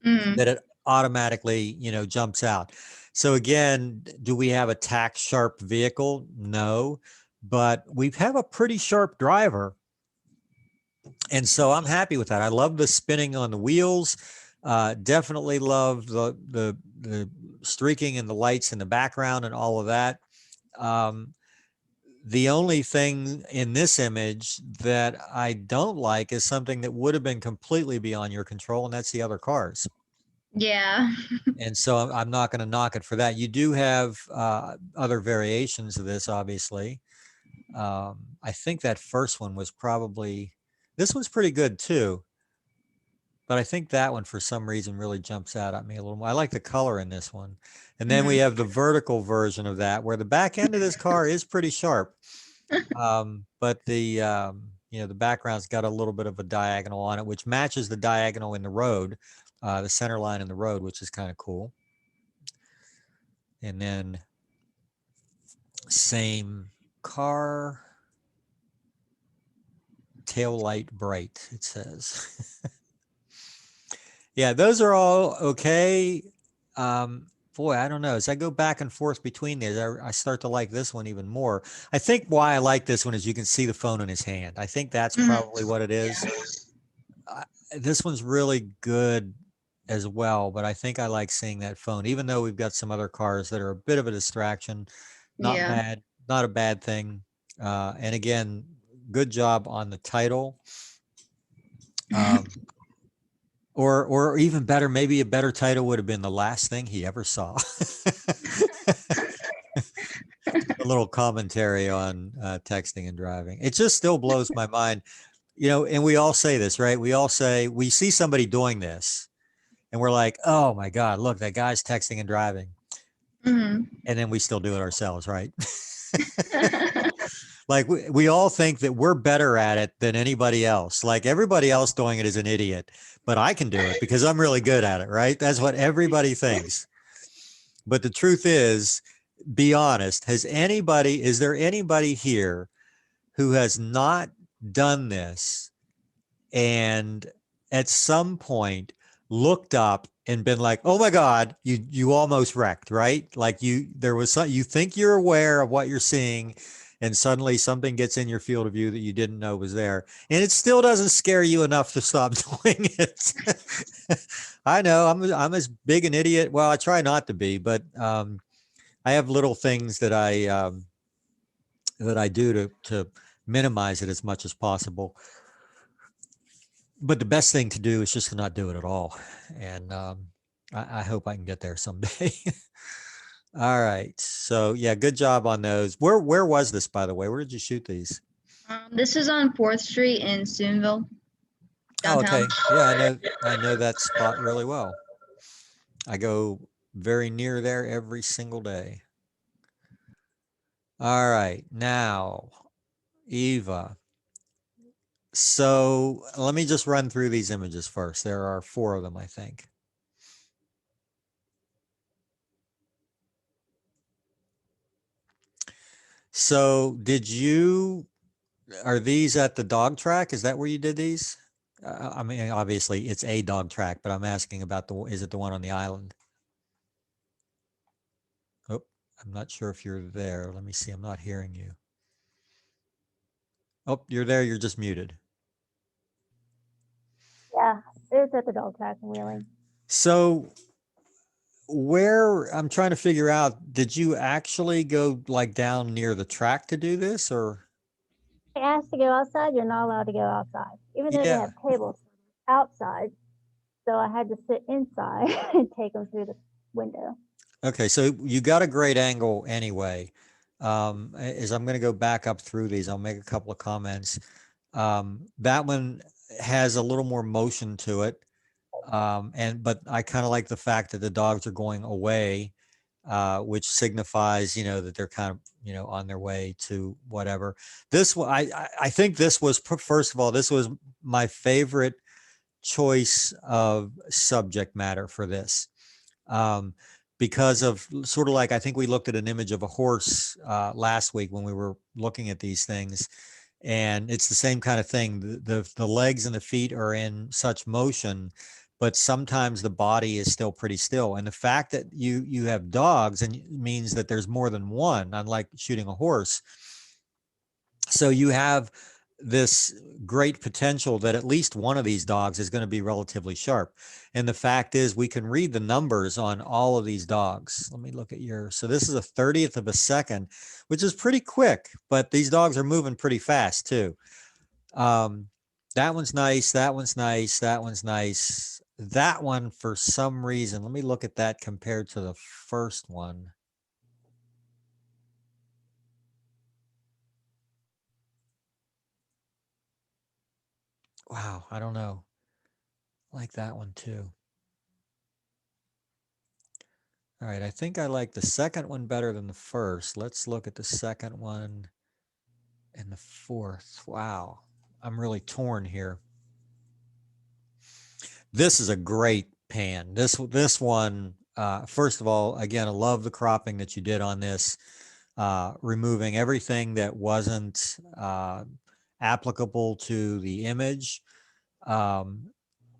that it automatically, jumps out. So again, do we have a tack sharp vehicle? No, but we have a pretty sharp driver. And so I'm happy with that. I love the spinning on the wheels. Definitely love the streaking and the lights in the background and all of that. The only thing in this image that I don't like is something that would have been completely beyond your control, and that's the other cars. Yeah. And so I'm not going to knock it for that. You do have other variations of this, obviously. I think that first one was probably, this one's pretty good too. But I think that one, for some reason, really jumps out at me a little more. I like the color in this one. And then we have the vertical version of that, where the back end of this car is pretty sharp. But the background's got a little bit of a diagonal on it, which matches the diagonal in the road, the center line in the road, which is kind of cool. And then same car, tail light bright, it says. Yeah, those are all okay. boy, I don't know. As I go back and forth between these, I start to like this one even more. I think why I like this one is you can see the phone in his hand. I think that's probably what it is. This one's really good as well, but I think I like seeing that phone, even though we've got some other cars that are a bit of a distraction. Not Yeah. bad, not a bad thing. And again, good job on the title. Or even better, maybe a better title would have been The Last Thing He Ever Saw. A little commentary on texting and driving. It just still blows my mind. And we all say this, right? We all say, we see somebody doing this and we're like, oh my God, look, that guy's texting and driving. Mhm. And then we still do it ourselves, right? Like we all think that we're better at it than anybody else. Like everybody else doing it is an idiot, but I can do it because I'm really good at it, right? That's what everybody thinks. But the truth is, be honest, is there anybody here who has not done this and at some point looked up and been like, oh my God, you almost wrecked, right? Like you think you're aware of what you're seeing and suddenly something gets in your field of view that you didn't know was there. And it still doesn't scare you enough to stop doing it. I know I'm as big an idiot. Well, I try not to be, but I have little things that I do to minimize it as much as possible. But the best thing to do is just to not do it at all. And I hope I can get there someday. All right. So yeah, good job on those. Where was this, by the way? Where did you shoot these? This is on 4th Street in Steubenville, Oh, downtown. okay. Yeah, I know that spot really well. I go very near there every single day. All right. Now, Eva. So let me just run through these images first. There are 4 of them, I think. So are these at the dog track? Is that where you did these? I mean, obviously it's a dog track, but I'm asking about is it the one on the island? Oh, I'm not sure if you're there. Let me see. I'm not hearing you. Oh, you're there. You're just muted. Yeah, it's at the dog track in Wheeling. So I'm trying to figure out, did you actually go like down near the track to do this or? They asked to go outside, you're not allowed to go outside, even though they Yeah. have tables outside. So I had to sit inside and take them through the window. Okay, so you got a great angle anyway. As I'm going to go back up through these, I'll make a couple of comments. That one has a little more motion to it. But I kind of like the fact that the dogs are going away, which signifies, that they're kind of, on their way to whatever. This one, I think this was, first of all, this was my favorite choice of subject matter for this. Because of sort of like, I think we looked at an image of a horse last week when we were looking at these things. And it's the same kind of thing. The legs and the feet are in such motion, but sometimes the body is still pretty still. And the fact that you have dogs and means that there's more than one, unlike shooting a horse. So you have this great potential that at least one of these dogs is going to be relatively sharp. And the fact is we can read the numbers on all of these dogs. Let me look at yours. So this is a 30th of a second, which is pretty quick, but these dogs are moving pretty fast too. That one's nice. That one's nice. That one's nice. That one, for some reason, let me look at that compared to the first one. Wow, I don't know. I like that one too. All right, I think I like the second one better than the first. Let's look at the second one and the fourth. Wow, I'm really torn here. This is a great pan. This one, first of all, again, I love the cropping that you did on this, removing everything that wasn't applicable to the image. And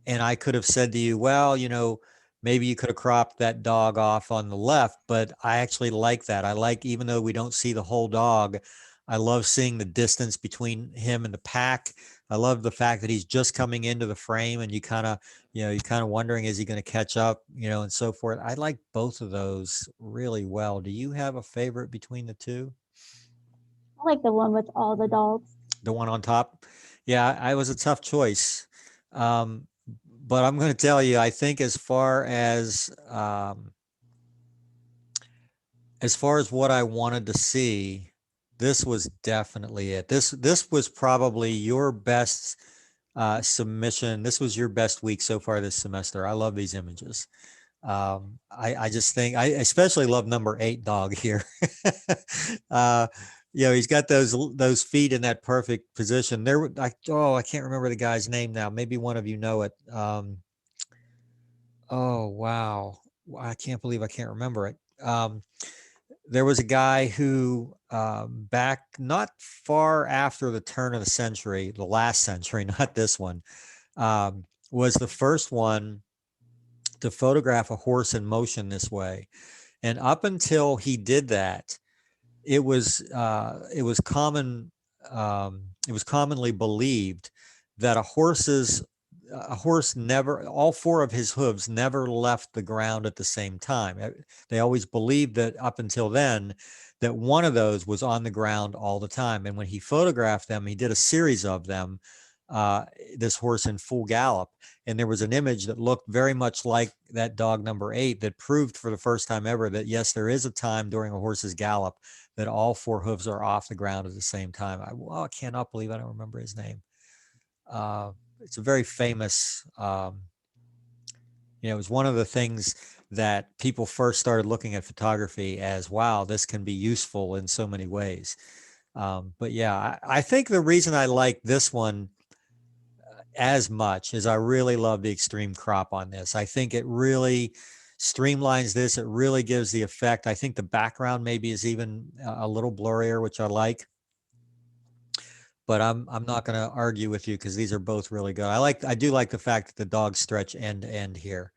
I could have said to you, well, maybe you could have cropped that dog off on the left, but I actually like that. I like, even though we don't see the whole dog, I love seeing the distance between him and the pack. I love the fact that he's just coming into the frame and you kind of, you're kind of wondering, is he going to catch up, and so forth. I like both of those really well. Do you have a favorite between the two? I like the one with all the dogs. The one on top? Yeah, I was a tough choice. But I'm going to tell you, I think as far as what I wanted to see, this was definitely it. This was probably your best submission. This was your best week so far this semester. I love these images. I just think I especially love number 8 dog here. He's got those feet in that perfect position. I can't remember the guy's name now. Maybe one of you know it. Oh wow, I can't believe I can't remember it. There was a guy who back not far after the turn of the century, the last century, not this one, was the first one to photograph a horse in motion this way. And up until he did that, it was commonly believed that a horse never, all 4 of his hooves never left the ground at the same time. They always believed that up until then, that one of those was on the ground all the time. And when he photographed them, he did a series of them, this horse in full gallop. And there was an image that looked very much like that dog number 8 that proved for the first time ever that yes, there is a time during a horse's gallop that all 4 hooves are off the ground at the same time. I cannot believe I don't remember his name. It's a very famous, it was one of the things that people first started looking at photography as, wow, this can be useful in so many ways. But yeah, I think the reason I like this one as much is I really love the extreme crop on this. I think it really streamlines this. It really gives the effect. I think the background maybe is even a little blurrier, which I like. But I'm not going to argue with you because these are both really good. I do like the fact that the dogs stretch end to end here.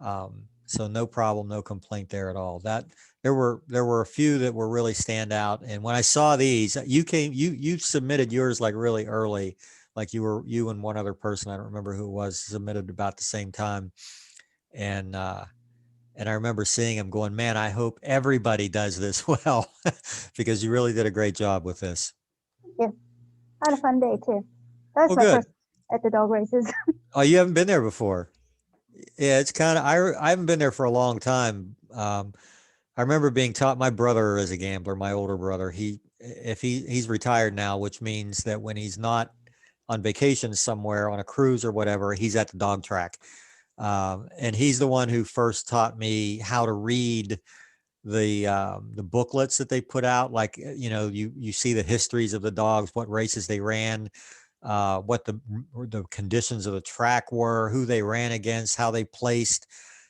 So no problem, no complaint there at all. That there were a few that were really stand out. And when I saw these, you submitted yours like really early, like you and one other person, I don't remember who it was, submitted about the same time. And I remember seeing them going, man, I hope everybody does this well, because you really did a great job with this. Yeah, I had a fun day too. That was my good. first at the dog races. Oh, you haven't been there before? Yeah, it's kind of, I haven't been there for a long time. I remember being taught, my brother is a gambler, my older brother. He's retired now, which means that when he's not on vacation somewhere on a cruise or whatever, he's at the dog track. And he's the one who first taught me how to read the booklets that they put out. Like, you see the histories of the dogs, what races they ran, what the conditions of the track were, who they ran against, how they placed.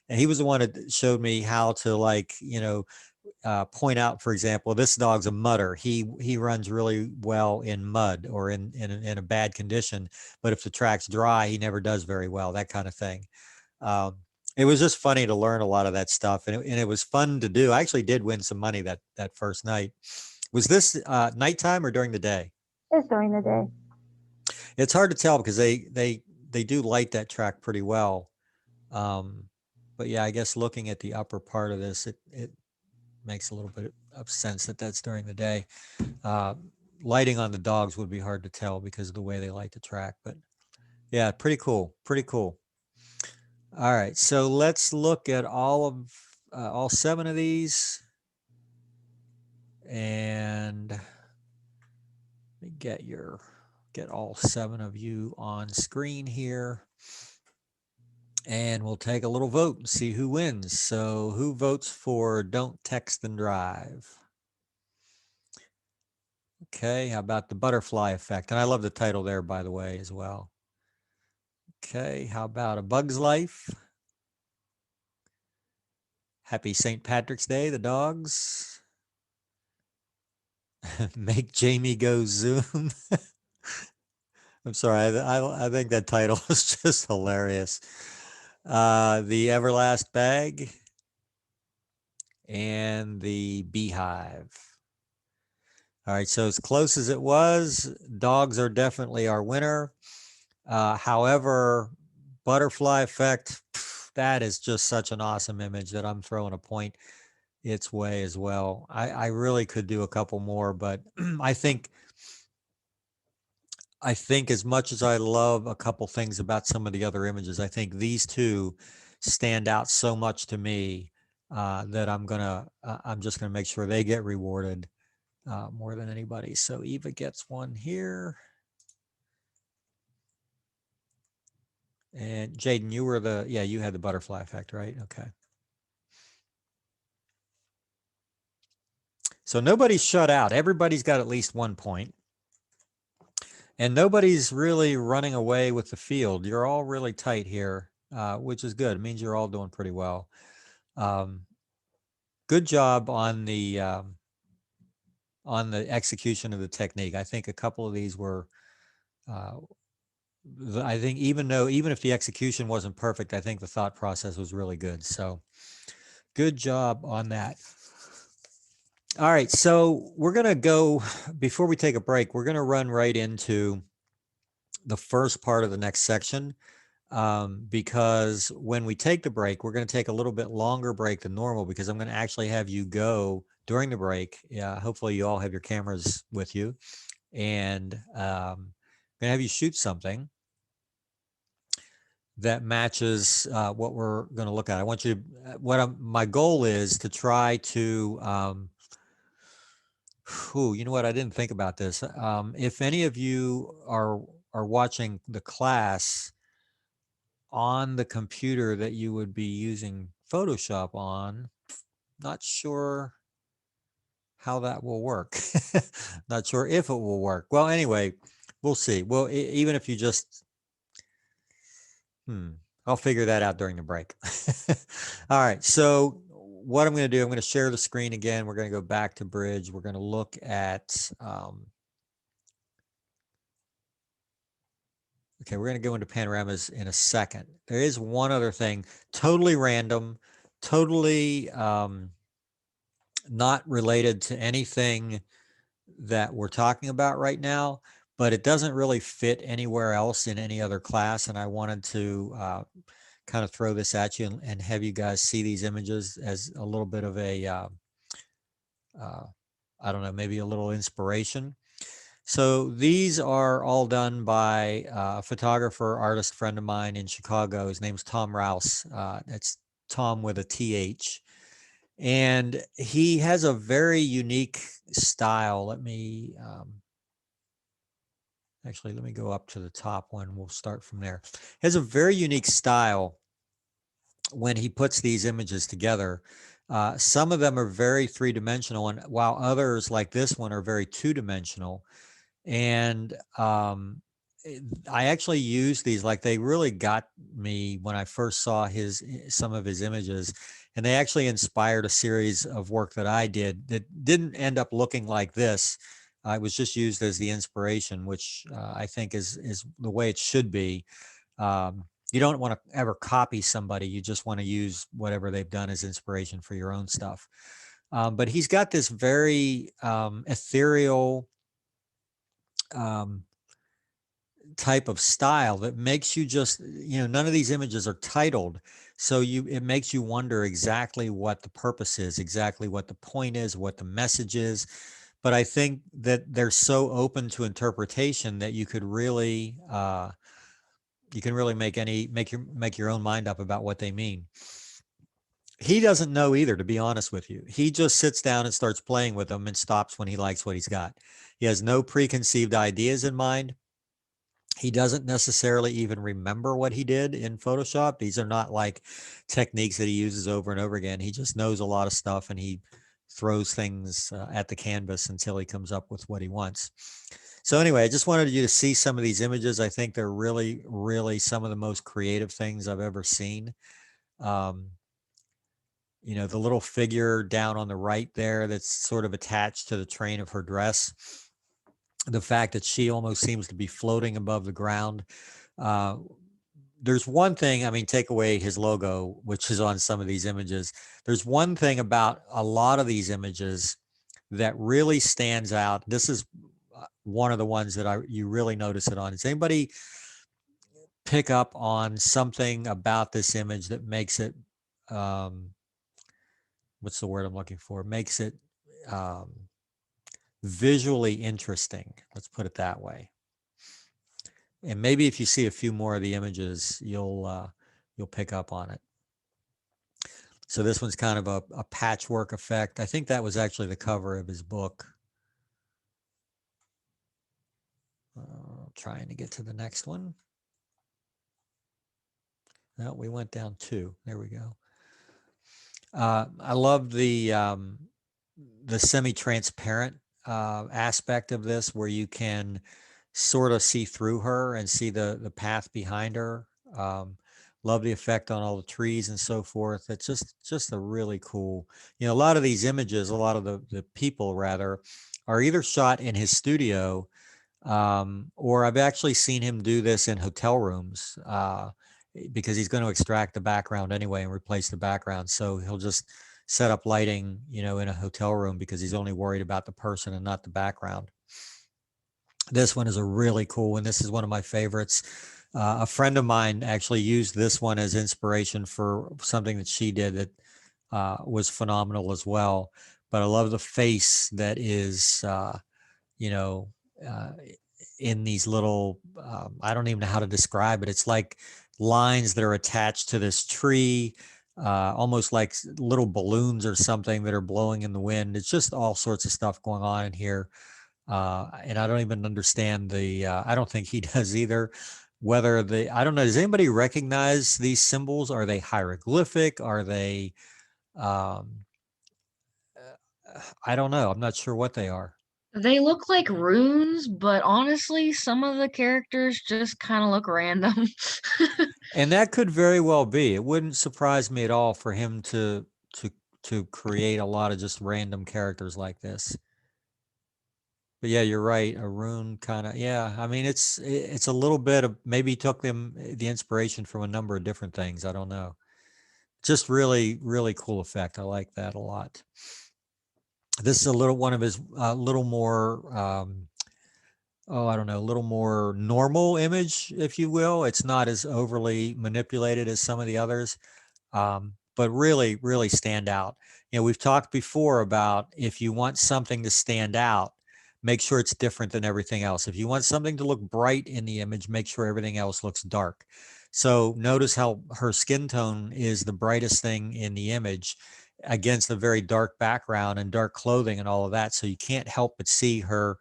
And he was the one that showed me how to point out, for example, this dog's a mudder. He runs really well in mud or in a bad condition, but if the track's dry, he never does very well, that kind of thing. It was just funny to learn a lot of that stuff, and it was fun to do. I actually did win some money that first night. Was this nighttime or during the day? It's during the day. It's hard to tell because they do light that track pretty well. But yeah, I guess looking at the upper part of this, it makes a little bit of sense that that's during the day. Lighting on the dogs would be hard to tell because of the way they light the track, but yeah, pretty cool. All right, so let's look at all 7 of these, and let me get all 7 of you on screen here, and we'll take a little vote and see who wins. So who votes for Don't Text and Drive? Okay, how about the butterfly effect? And I love the title there, by the way, as well. Okay, how about A Bug's Life? Happy St. Patrick's Day, the dogs. Make Jamie go Zoom. I'm sorry, I think that title is just hilarious. the Everlast bag, and the beehive. All right, so as close as it was, dogs are definitely our winner. However, butterfly effect, that is just such an awesome image that I'm throwing a point its way as well. I really could do a couple more, but I think as much as I love a couple things about some of the other images, I think these two stand out so much to me that I'm just gonna make sure they get rewarded more than anybody. So Eva gets one here. And Jaden, you were you had the butterfly effect, right? Okay. So nobody's shut out. Everybody's got at least 1 point. And nobody's really running away with the field. You're all really tight here, which is good. It means you're all doing pretty well. Good job on the execution of the technique. I think a couple of these were, I think even if the execution wasn't perfect, I think the thought process was really good. So good job on that. All right, so we're going to go, before we take a break, we're going to run right into the first part of the next section, because when we take the break, we're going to take a little bit longer break than normal, because I'm going to actually have you go during the break. Hopefully you all have your cameras with you, and I'm going to have you shoot something that matches what we're going to look at. I want you to, my goal is to try to, you know what? I didn't think about this. If any of you are watching the class on the computer that you would be using Photoshop on, not sure how that will work. Not sure if it will work. Well, anyway, we'll see. Well, even if you just, I'll figure that out during the break. All right. So what I'm going to do, I'm going to share the screen again. We're going to go back to Bridge. We're going to look at, okay, we're going to go into panoramas in a second. There is one other thing, totally random, totally not related to anything that we're talking about right now, but it doesn't really fit anywhere else in any other class. And I wanted to kind of throw this at you and have you guys see these images as a little bit of a, I don't know, maybe a little inspiration. So these are all done by a photographer, artist friend of mine in Chicago. His name's Tom Rouse. It's Tom with a TH. And he has a very unique style. Let me, actually, let me go up to the top one. We'll start from there. He has a very unique style when he puts these images together. Some of them are very three-dimensional, and while others like this one are very two-dimensional. And I actually use these, like they really got me when I first saw some of his images, and they actually inspired a series of work that I did that didn't end up looking like this. It was just used as the inspiration, which I think is the way it should be. You don't want to ever copy somebody. You just want to use whatever they've done as inspiration for your own stuff. But he's got this very ethereal type of style that makes you just, none of these images are titled. So it makes you wonder exactly what the purpose is, exactly what the point is, what the message is. But I think that they're so open to interpretation that you could really, you can really make your own mind up about what they mean. He doesn't know either, to be honest with you. He just sits down and starts playing with them and stops when he likes what he's got. He has no preconceived ideas in mind. He doesn't necessarily even remember what he did in Photoshop. These are not like techniques that he uses over and over again. He just knows a lot of stuff, and he throws things at the canvas until he comes up with what he wants. So anyway, I just wanted you to see some of these images. I think they're really, really some of the most creative things I've ever seen. The little figure down on the right there that's sort of attached to the train of her dress. The fact that she almost seems to be floating above the ground. there's one thing, I mean, take away his logo, which is on some of these images. There's one thing about a lot of these images that really stands out. This is one of the ones that you really notice it on. Does anybody pick up on something about this image that makes it, what's the word I'm looking for? Makes it visually interesting. Let's put it that way. And maybe if you see a few more of the images, you'll pick up on it. So this one's kind of a patchwork effect. I think that was actually the cover of his book. Trying to get to the next one. No, we went down 2. There we go. I love the semi-transparent aspect of this, where you can sort of see through her and see the path behind her. Love the effect on all the trees and so forth. It's just a really cool, a lot of these images, a lot of the people rather, are either shot in his studio, or I've actually seen him do this in hotel rooms, because he's going to extract the background anyway and replace the background. So he'll just set up lighting, in a hotel room, because he's only worried about the person and not the background. This one is a really cool one. This is one of my favorites. A friend of mine actually used this one as inspiration for something that she did that was phenomenal as well. But I love the face that is, in these little, I don't even know how to describe it. It's like lines that are attached to this tree, almost like little balloons or something that are blowing in the wind. It's just all sorts of stuff going on in here. And I don't even understand I don't think he does either, whether I don't know, does anybody recognize these symbols? Are they hieroglyphic? Are they, I don't know. I'm not sure what they are. They look like runes, but honestly, some of the characters just kind of look random. And that could very well be. It wouldn't surprise me at all for him to create a lot of just random characters like this. But yeah, you're right. A rune kind of, yeah. I mean, it's a little bit of, maybe he took the inspiration from a number of different things. I don't know. Just really, really cool effect. I like that a lot. This is one of his little more, I don't know, a little more normal image, if you will. It's not as overly manipulated as some of the others, but really, really stand out. We've talked before about, if you want something to stand out, make sure it's different than everything else. If you want something to look bright in the image, make sure everything else looks dark. So notice how her skin tone is the brightest thing in the image against a very dark background and dark clothing and all of that. So you can't help but see her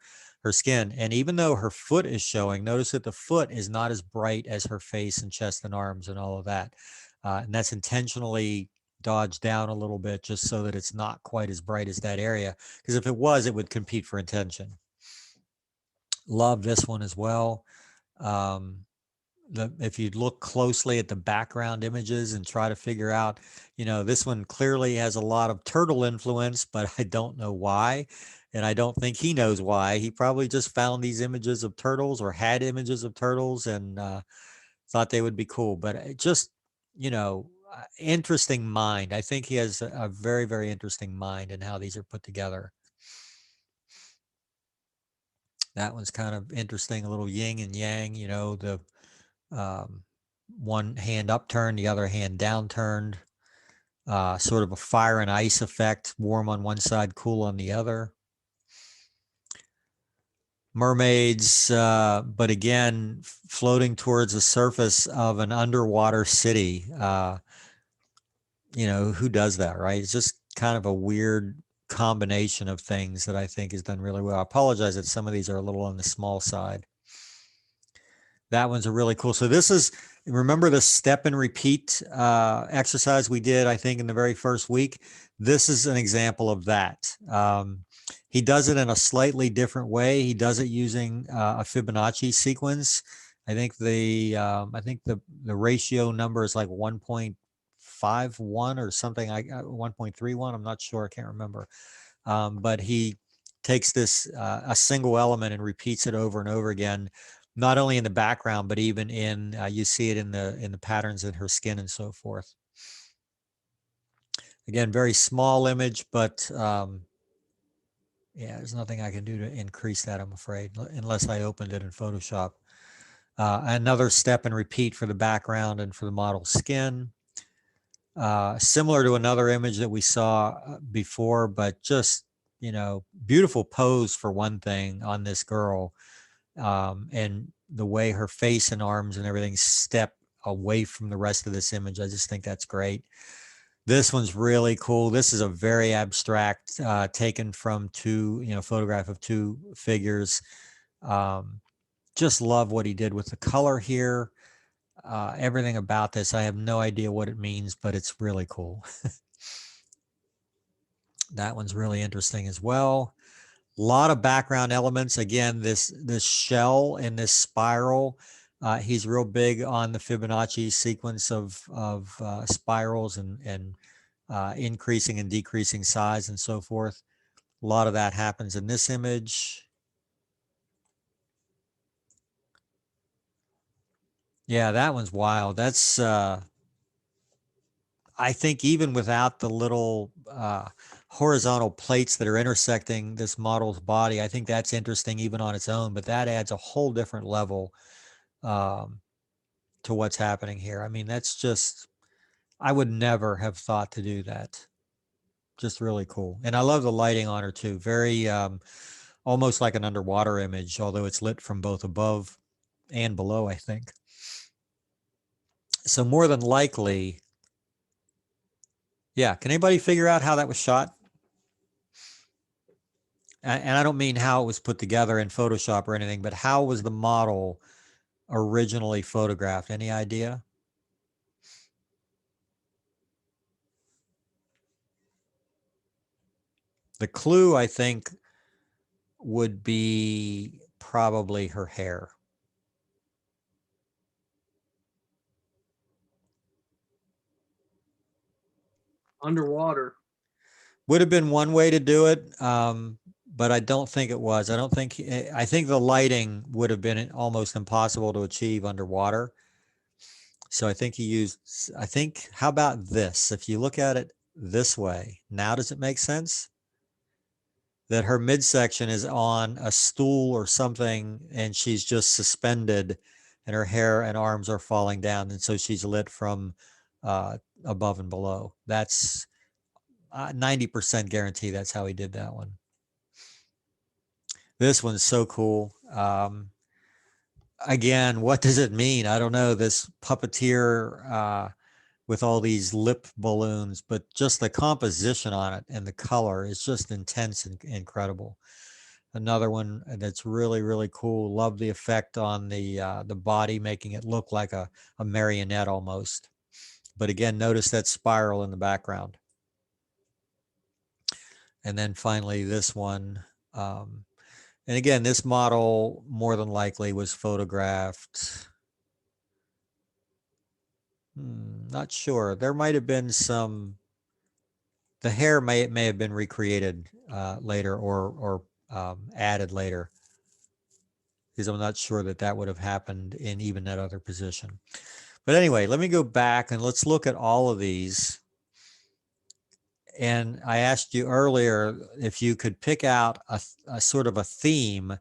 skin. And even though her foot is showing, notice that the foot is not as bright as her face and chest and arms and all of that. And that's intentionally dodged down a little bit, just so that it's not quite as bright as that area. Because if it was, it would compete for attention. Love this one as well. If you look closely at the background images and try to figure out, this one clearly has a lot of turtle influence, but I don't know why. And I don't think he knows why. He probably just found these images of turtles, or had images of turtles, and thought they would be cool. But just, interesting mind. I think he has a very, very interesting mind in how these are put together. That one's kind of interesting, a little yin and yang, the one hand upturned, the other hand downturned, sort of a fire and ice effect, warm on one side, cool on the other. Mermaids, but again, floating towards the surface of an underwater city. Who does that, right? It's just kind of a weird combination of things that I think is done really well. I apologize that some of these are a little on the small side. That one's a really cool. So this is, remember the step and repeat exercise we did, I think, in the very first week? This is an example of that. He does it in a slightly different way. He does it using a Fibonacci sequence. I think the ratio number is like 1.51 or something, 1.31. I'm not sure. I can't remember. But he takes this a single element and repeats it over and over again, not only in the background, but even in, you see it in the patterns in her skin and so forth. Again, very small image, but yeah, there's nothing I can do to increase that, I'm afraid, unless I opened it in Photoshop. Another step and repeat for the background and for the model's skin. Similar to another image that we saw before, but just, you know, beautiful pose for one thing on this girl. And the way her face and arms and everything step away from the rest of this image. I just think that's great. This one's really cool. This is a very abstract, taken from photograph of two figures. Just love what he did with the color here. Everything about this, I have no idea what it means, but it's really cool. That one's really interesting as well. A lot of background elements. Again, this shell and this spiral. He's real big on the Fibonacci sequence of spirals and increasing and decreasing size and so forth. A lot of that happens in this image. Yeah, that one's wild. That's, I think even without the little horizontal plates that are intersecting this model's body, I think that's interesting even on its own, but that adds a whole different level to what's happening here. I mean, that's just, I would never have thought to do that. Just really cool. And I love the lighting on her too. Very, almost like an underwater image, although it's lit from both above and below, I think. So more than likely, yeah. Can anybody figure out how that was shot? And I don't mean how it was put together in Photoshop or anything, but how was the model originally photographed? Any idea? The clue, I think, would be probably her hair. Underwater. Would have been one way to do it, but I don't think it was. I think the lighting would have been almost impossible to achieve underwater. So I think he used, how about this? If you look at it this way, now does it make sense? That her midsection is on a stool or something, and she's just suspended, and her hair and arms are falling down, and so she's lit from above and below. That's 90% guarantee that's how he did that one. This one's so cool. Again, what does it mean? I don't know. This puppeteer with all these lip balloons, but just the composition on it and the color is just intense and incredible. Another one that's really, really cool. Love the effect on the body, making it look like a marionette almost. But again, notice that spiral in the background. And then finally this one. And again, this model more than likely was photographed. Not sure. There might have been some, the hair may have been recreated later or added later, because I'm not sure that would have happened in even that other position. But anyway, let me go back and let's look at all of these. And I asked you earlier if you could pick out a sort of a theme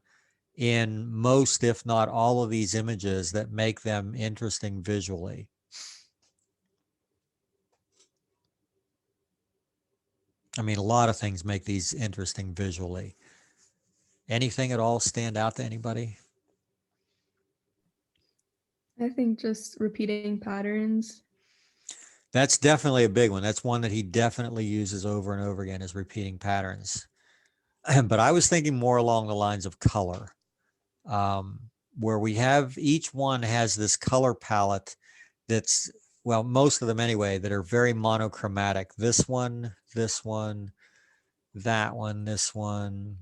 in most, if not all of these images that make them interesting visually. I mean, a lot of things make these interesting visually. Anything at all stand out to anybody? I think just repeating patterns. That's definitely a big one. That's one that he definitely uses over and over again, is repeating patterns. But I was thinking more along the lines of color, where we have, each one has this color palette that's, well, most of them anyway, that are very monochromatic. This one, that one, this one,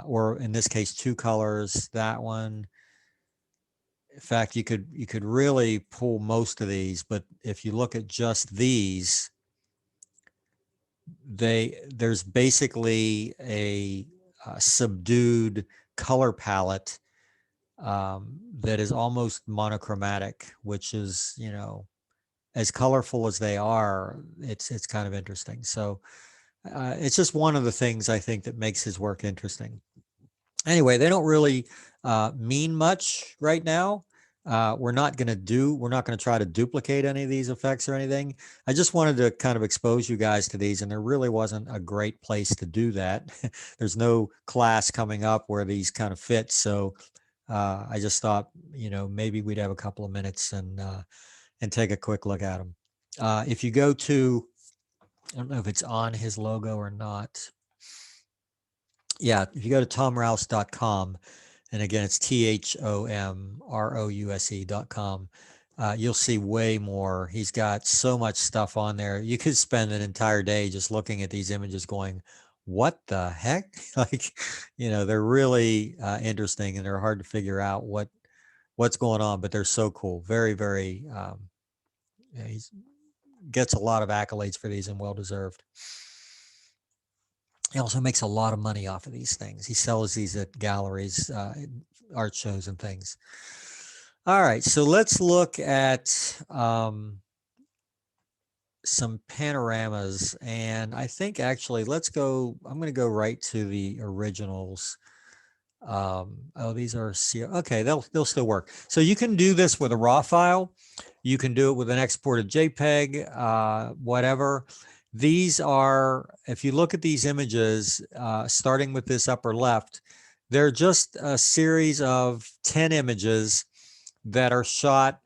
or in this case, two colors, that one. In fact, you could really pull most of these, but if you look at just these, there's basically a subdued color palette that is almost monochromatic, which is, you know, as colorful as they are, it's kind of interesting. So it's just one of the things I think that makes his work interesting. Anyway, they don't really mean much right now. We're not going to try to duplicate any of these effects or anything. I just wanted to kind of expose you guys to these, and there really wasn't a great place to do that. There's no class coming up where these kind of fit. So I just thought, you know, maybe we'd have a couple of minutes and take a quick look at them. If you go to, I don't know if it's on his logo or not. Yeah, if you go to tomrouse.com, and again, it's THOMROUSE.com, you'll see way more. He's got so much stuff on there. You could spend an entire day just looking at these images going, what the heck? Like, you know, they're really interesting, and they're hard to figure out what's going on, but they're so cool. Very, very, he gets a lot of accolades for these, and well-deserved. He also makes a lot of money off of these things. He sells these at galleries, art shows and things. All right, so let's look at some panoramas. And I think actually, I'm going to go right to the originals. Oh, these are, okay, they'll still work. So you can do this with a RAW file. You can do it with an exported JPEG, whatever. These are, if you look at these images, starting with this upper left, they're just a series of 10 images that are shot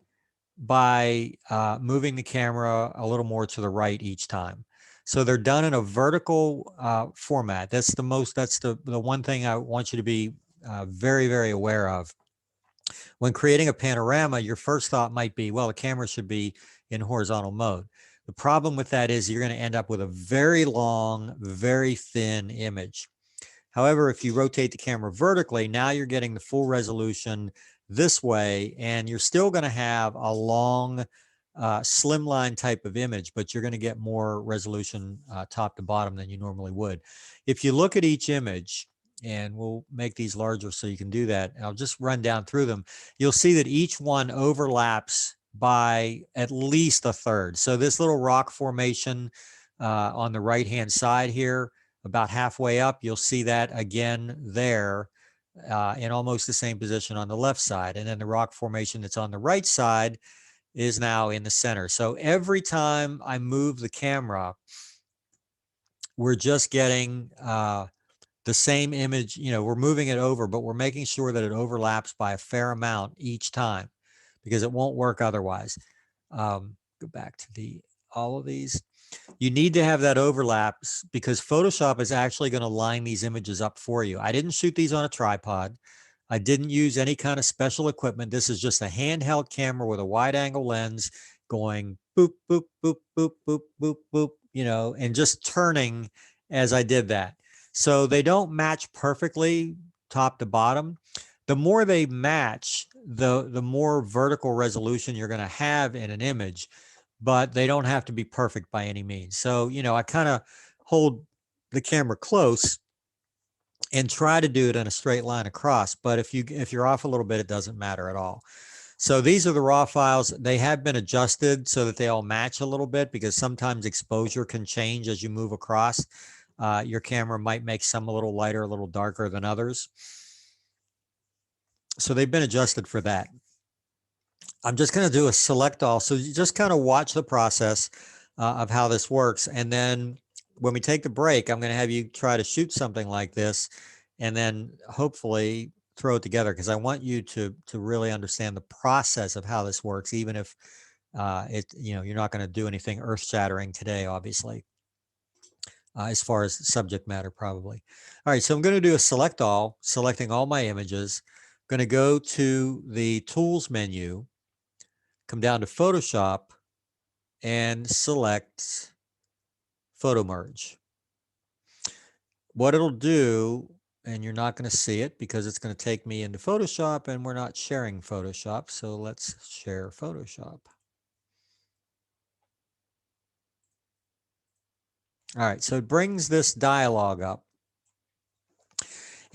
by moving the camera a little more to the right each time. So they're done in a vertical format. That's the one thing I want you to be very, very aware of. When creating a panorama, your first thought might be, well, the camera should be in horizontal mode. The problem with that is you're going to end up with a very long, very thin image. However, if you rotate the camera vertically, now you're getting the full resolution this way, and you're still going to have a long, slimline type of image, but you're going to get more resolution top to bottom than you normally would. If you look at each image, and we'll make these larger so you can do that, and I'll just run down through them, you'll see that each one overlaps by at least a third. So this little rock formation on the right-hand side here, about halfway up, you'll see that again there in almost the same position on the left side. And then the rock formation that's on the right side is now in the center. So every time I move the camera, we're just getting the same image. You know, we're moving it over, but we're making sure that it overlaps by a fair amount each time, because it won't work otherwise. Go back to all of these. You need to have that overlaps because Photoshop is actually going to line these images up for you. I didn't shoot these on a tripod. I didn't use any kind of special equipment. This is just a handheld camera with a wide angle lens going boop, boop, boop, boop, boop, boop, boop, you know, and just turning as I did that. So they don't match perfectly top to bottom. The more they match, the more vertical resolution you're going to have in an image, but they don't have to be perfect by any means. So, you know, I kind of hold the camera close and try to do it in a straight line across. But if you're off a little bit, it doesn't matter at all. So these are the raw files. They have been adjusted so that they all match a little bit, because sometimes exposure can change as you move across. Your camera might make some a little lighter, a little darker than others. So they've been adjusted for that. I'm just going to do a select all. So you just kind of watch the process of how this works. And then when we take the break, I'm going to have you try to shoot something like this and then hopefully throw it together, because I want you to really understand the process of how this works, even if you're not going to do anything earth shattering today, obviously, as far as subject matter, probably. All right. So I'm going to do a select all, selecting all my images. I'm going to go to the tools menu, come down to Photoshop, and select photo merge. What it'll do, and you're not going to see it because it's going to take me into Photoshop, and we're not sharing Photoshop. So let's share Photoshop. All right, so it brings this dialog up.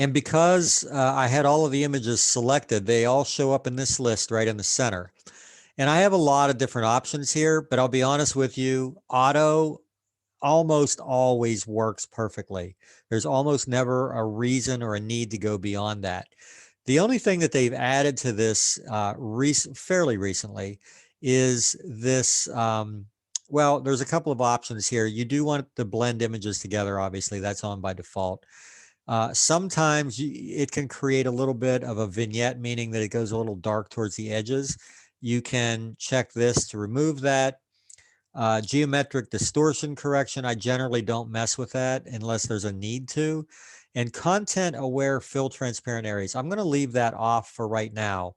And because I had all of the images selected, they all show up in this list right in the center. And I have a lot of different options here, but I'll be honest with you, auto almost always works perfectly. There's almost never a reason or a need to go beyond that. The only thing that they've added to this fairly recently is this, well, there's a couple of options here. You do want to blend images together, obviously, that's on by default. Sometimes it can create a little bit of a vignette, meaning that it goes a little dark towards the edges. You can check this to remove that. Geometric distortion correction, I generally don't mess with that unless there's a need to. And content aware fill transparent areas, I'm going to leave that off for right now.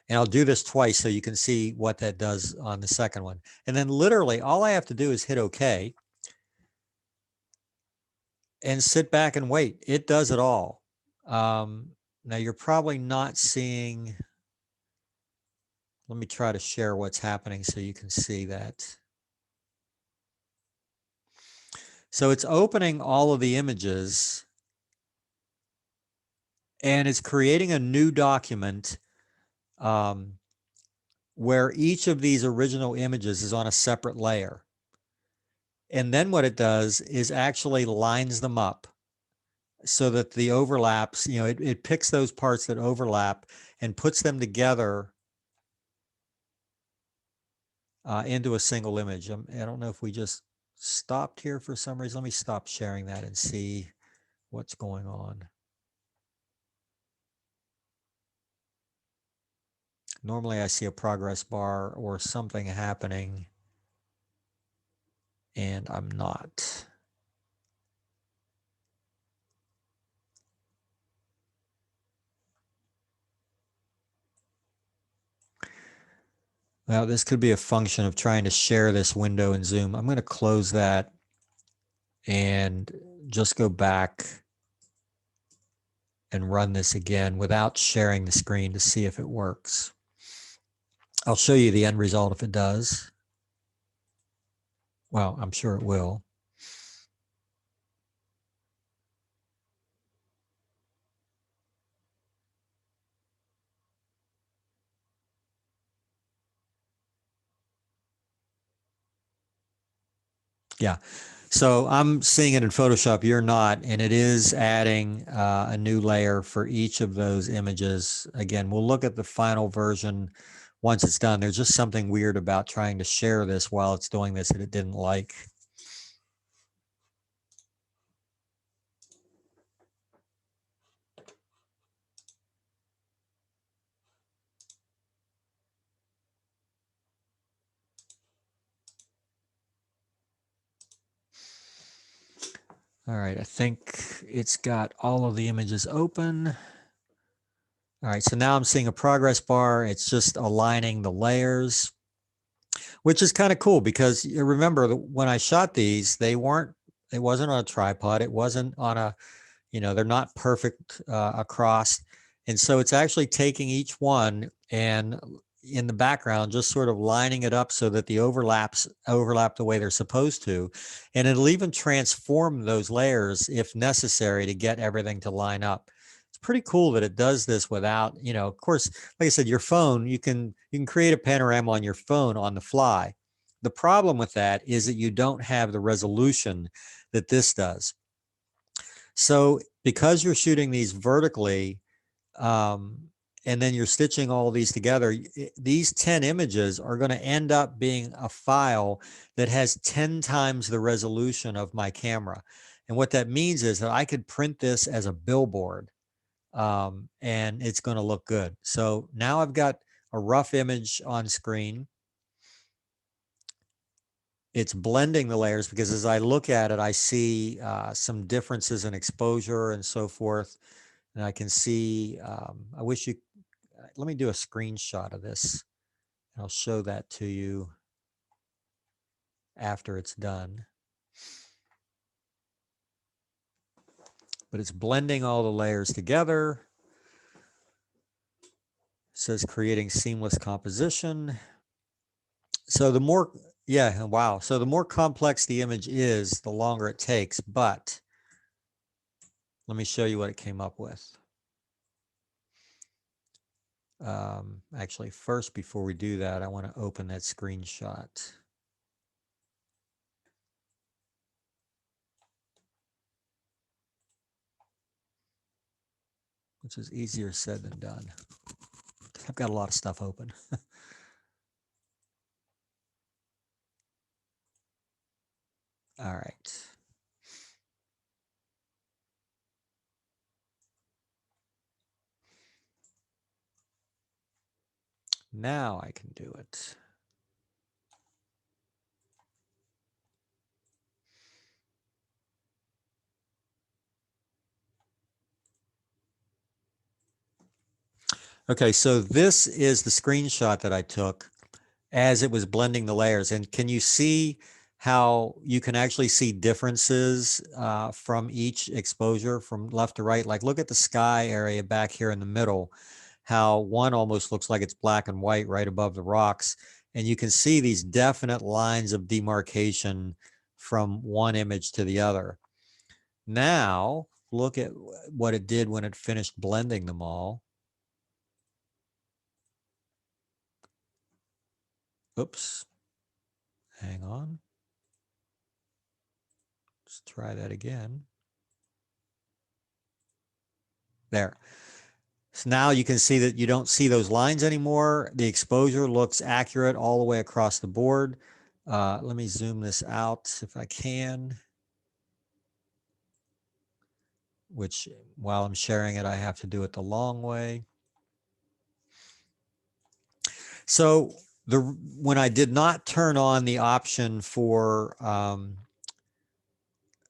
And I'll do this twice so you can see what that does on the second one. And then literally all I have to do is hit OK and sit back and wait. It does it all. Now you're probably not seeing, let me try to share what's happening so you can see that. So it's opening all of the images and it's creating a new document where each of these original images is on a separate layer. And then what it does is actually lines them up so that the overlaps, you know, it picks those parts that overlap and puts them together into a single image. I don't know if we just stopped here for some reason. Let me stop sharing that and see what's going on. Normally I see a progress bar or something happening, and I'm not. Well, this could be a function of trying to share this window in Zoom. I'm going to close that and just go back and run this again without sharing the screen to see if it works. I'll show you the end result if it does. Well, I'm sure it will. Yeah, so I'm seeing it in Photoshop, you're not, and it is adding a new layer for each of those images. Again, we'll look at the final version once it's done. There's just something weird about trying to share this while it's doing this that it didn't like. All right, I think it's got all of the images open. All right, so now I'm seeing a progress bar. It's just aligning the layers, which is kind of cool because you remember that when I shot these, it wasn't on a tripod. It wasn't on a, you know, they're not perfect across. And so it's actually taking each one and in the background, just sort of lining it up so that the overlap the way they're supposed to. And it'll even transform those layers if necessary to get everything to line up. It's pretty cool that it does this without, you know, of course, like I said, your phone, you can create a panorama on your phone on the fly. The problem with that is that you don't have the resolution that this does. So because you're shooting these vertically, and then you're stitching all these together, these 10 images are going to end up being a file that has 10 times the resolution of my camera. And what that means is that I could print this as a billboard, and it's going to look good. So now I've got a rough image on screen. It's blending the layers because as I look at it, I see some differences in exposure and so forth. And I can see, I wish you, let me do a screenshot of this. I'll show that to you after it's done. But it's blending all the layers together. It says creating seamless composition. So the more, yeah, wow. So the more complex the image is, the longer it takes. But let me show you what it came up with. Actually, first, before we do that, I want to open that screenshot. Which is easier said than done. I've got a lot of stuff open. All right. Now I can do it. Okay, so this is the screenshot that I took as it was blending the layers. And can you see how you can actually see differences from each exposure from left to right? Like look at the sky area back here in the middle, how one almost looks like it's black and white right above the rocks. And you can see these definite lines of demarcation from one image to the other. Now, look at what it did when it finished blending them all. Oops, hang on. Let's try that again. There. So now you can see that you don't see those lines anymore. The exposure looks accurate all the way across the board. Let me zoom this out if I can. Which, while I'm sharing it, I have to do it the long way. So when I did not turn on the option for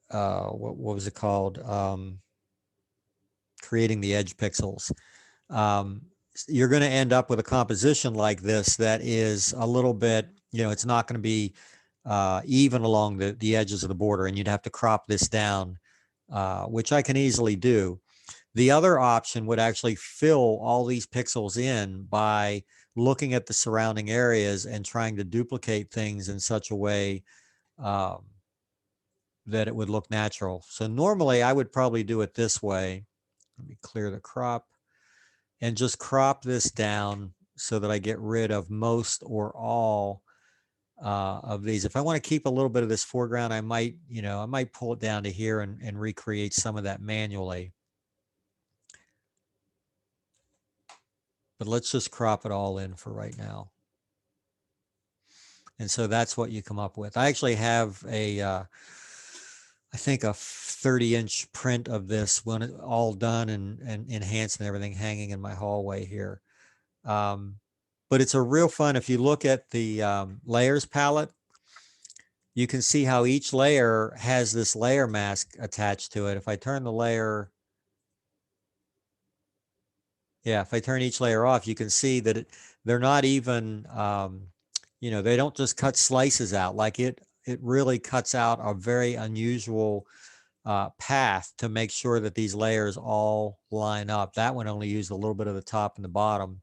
what was it called? Creating the edge pixels. You're going to end up with a composition like this that is a little bit, it's not going to be even along the edges of the border, and you'd have to crop this down, which I can easily do. The other option would actually fill all these pixels in by looking at the surrounding areas and trying to duplicate things in such a way that it would look natural. So normally I would probably do it this way. Let me clear the crop and just crop this down so that I get rid of most or all of these. If I want to keep a little bit of this foreground, I might pull it down to here and recreate some of that manually. But let's just crop it all in for right now. And so that's what you come up with. I actually have I think a 30-inch print of this when it's all done and enhanced and everything hanging in my hallway here. But it's a real fun. If you look at the layers palette, you can see how each layer has this layer mask attached to it. If I turn the layer, if I turn each layer off, you can see that they're not even, they don't just cut slices out. Like it really cuts out a very unusual path to make sure that these layers all line up. That one only used a little bit of the top and the bottom.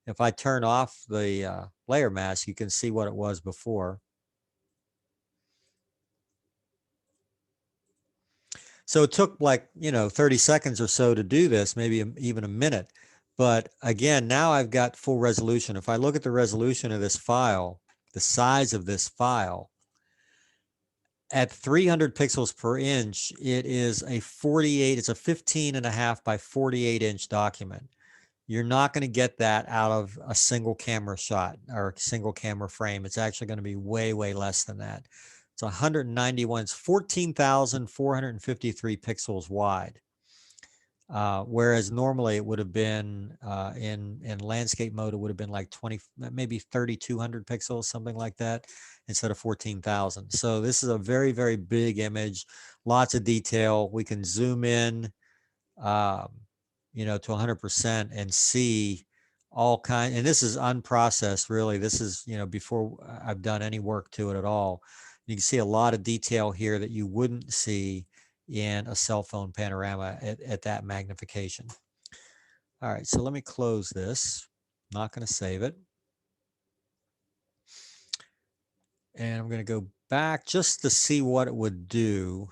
If I turn off the layer mask, you can see what it was before. So it took like, 30 seconds or so to do this, maybe even a minute. But again, now I've got full resolution. If I look at the resolution of this file, the size of this file, at 300 pixels per inch, it is it's a 15.5 by 48 inch document. You're not going to get that out of a single camera shot or a single camera frame. It's actually going to be way, way less than that. It's 191, it's 14,453 pixels wide. Whereas normally it would have been in landscape mode, it would have been like 20, maybe 3,200 pixels, something like that, instead of 14,000. So this is a very, very big image, lots of detail. We can zoom in, to 100% and see all kinds. And this is unprocessed, really. This is, before I've done any work to it at all. You can see a lot of detail here that you wouldn't see in a cell phone panorama at that magnification. All right, so let me close this. I'm not going to save it. And I'm going to go back just to see what it would do.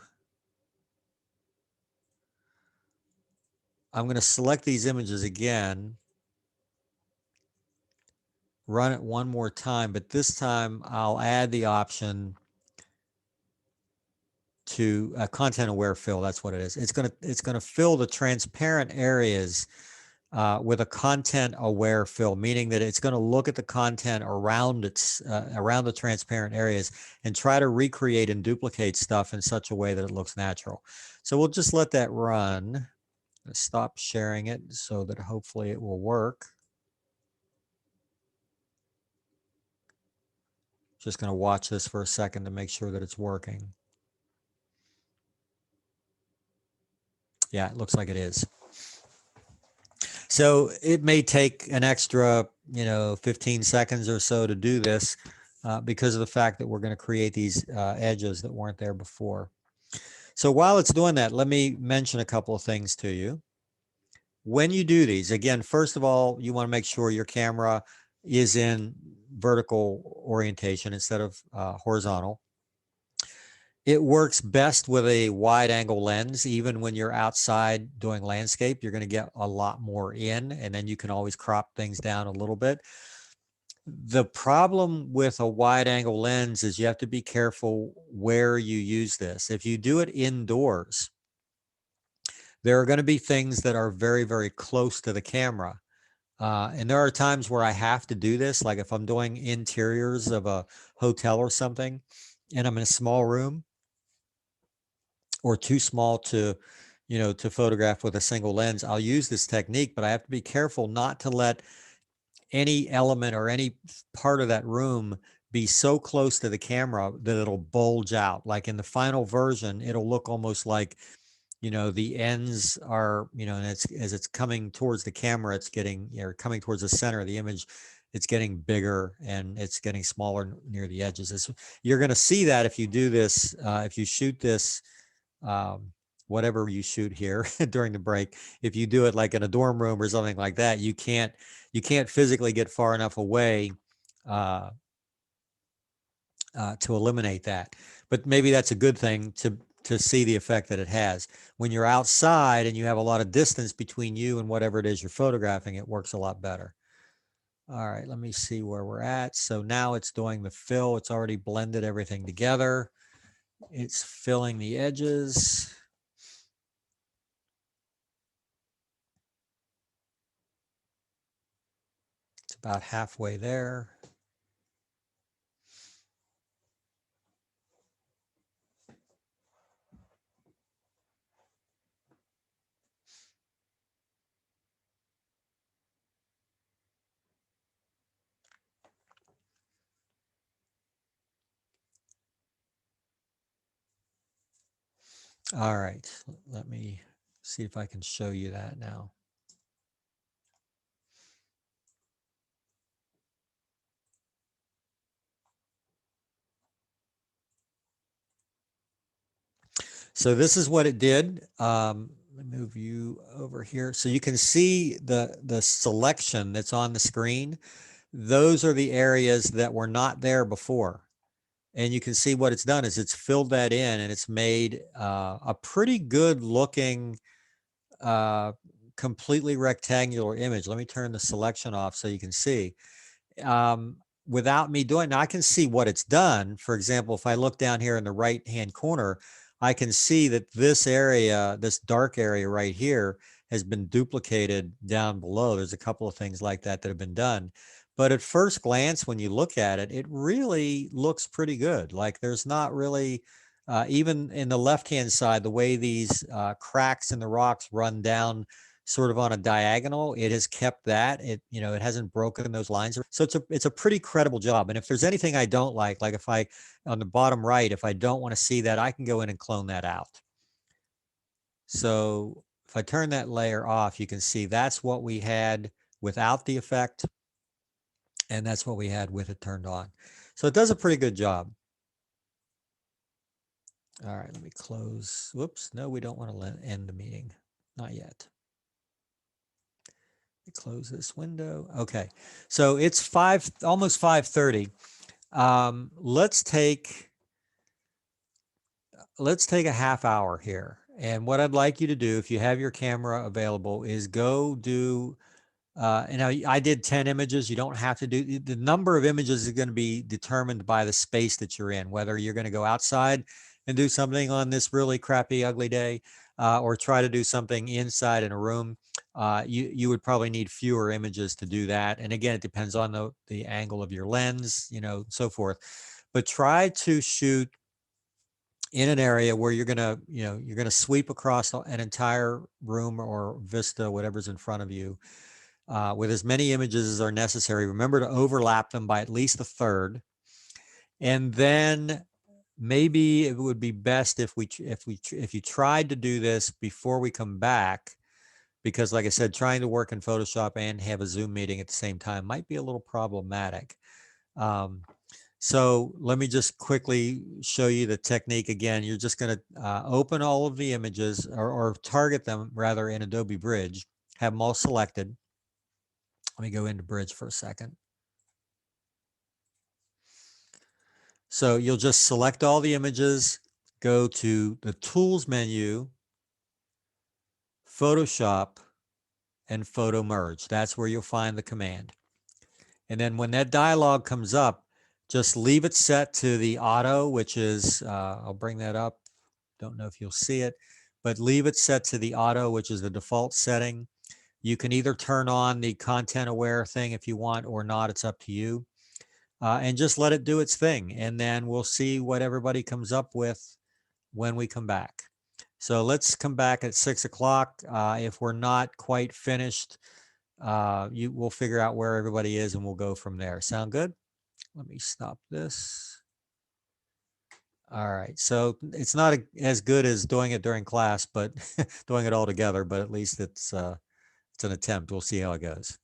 I'm going to select these images again, run it one more time, but this time I'll add the option to content aware fill. That's what it is. It's going to fill the transparent areas with a content aware fill, meaning that it's going to look at the content around around the transparent areas and try to recreate and duplicate stuff in such a way that it looks natural. So we'll just let that run. Stop sharing it so that hopefully it will work. Just going to watch this for a second to make sure that it's working. Yeah, it looks like it is. So it may take an extra, 15 seconds or so to do this because of the fact that we're going to create these edges that weren't there before. So while it's doing that, let me mention a couple of things to you. When you do these, again, first of all, you want to make sure your camera is in vertical orientation instead of horizontal. It works best with a wide angle lens. Even when you're outside doing landscape, you're going to get a lot more in, and then you can always crop things down a little bit. The problem with a wide angle lens is you have to be careful where you use this. If you do it indoors, there are going to be things that are very, very close to the camera. And there are times where I have to do this, like if I'm doing interiors of a hotel or something, and I'm in a small room, or too small to, to photograph with a single lens, I'll use this technique, but I have to be careful not to let any element or any part of that room be so close to the camera that it'll bulge out. Like in the final version, it'll look almost like, the ends are, and as it's coming towards the camera, it's getting, coming towards the center of the image, it's getting bigger and it's getting smaller near the edges. You're going to see that if you do this, if you shoot this, whatever you shoot here during the break, if you do it like in a dorm room or something like that, you can't physically get far enough away to eliminate that. But maybe that's a good thing to see the effect that it has. When you're outside and you have a lot of distance between you and whatever it is you're photographing, it works a lot better. All right, let me see where we're at. So now it's doing the fill. It's already blended everything together. It's filling the edges. It's about halfway there. All right, let me see if I can show you that now. So this is what it did. Let me move you over here. So you can see the selection that's on the screen. Those are the areas that were not there before. And you can see what it's done is it's filled that in and it's made a pretty good looking, completely rectangular image. Let me turn the selection off so you can see. Without me doing, now I can see what it's done. For example, if I look down here in the right-hand corner, I can see that this area, this dark area right here, has been duplicated down below. There's a couple of things like that that have been done. But at first glance, when you look at it, it really looks pretty good. Like there's not really, even in the left-hand side, the way these cracks in the rocks run down sort of on a diagonal, it has kept that. It hasn't broken those lines. So it's a pretty credible job. And if there's anything I don't like if I, on the bottom right, if I don't want to see that, I can go in and clone that out. So if I turn that layer off, you can see that's what we had without the effect. And that's what we had with it turned on. So it does a pretty good job. All right, let me close. Whoops, no, we don't want to end the meeting. Not yet. Close this window. Okay, so it's almost 5:30. Let's take a half hour here And what I'd like you to do, if you have your camera available, is go do, and I did 10 images. You don't have to do, the number of images is going to be determined by the space that you're in, whether you're going to go outside and do something on this really crappy, ugly day, or try to do something inside in a room. You would probably need fewer images to do that. And again, it depends on the angle of your lens, so forth. But try to shoot in an area where you're gonna sweep across an entire room or vista, whatever's in front of you, with as many images as are necessary. Remember to overlap them by at least a third, and then maybe it would be best if you tried to do this before we come back, because like I said, trying to work in Photoshop and have a Zoom meeting at the same time might be a little problematic. So let me just quickly show you the technique again. You're just going to open all of the images, or target them rather, in Adobe Bridge, have them all selected. Let me go into Bridge for a second. So you'll just select all the images, go to the Tools menu, Photoshop, and Photo Merge. That's where you'll find the command. And then when that dialog comes up, just leave it set to the auto, which is, I'll bring that up. Don't know if you'll see it, but leave it set to the auto, which is the default setting. You can either turn on the content aware thing if you want or not. It's up to you. And just let it do its thing. And then we'll see what everybody comes up with when we come back. So let's come back at 6 o'clock. If we're not quite finished, we'll figure out where everybody is and we'll go from there. Sound good? Let me stop this. All right. So it's not as good as doing it during class, but doing it all together, but at least it's an attempt. We'll see how it goes.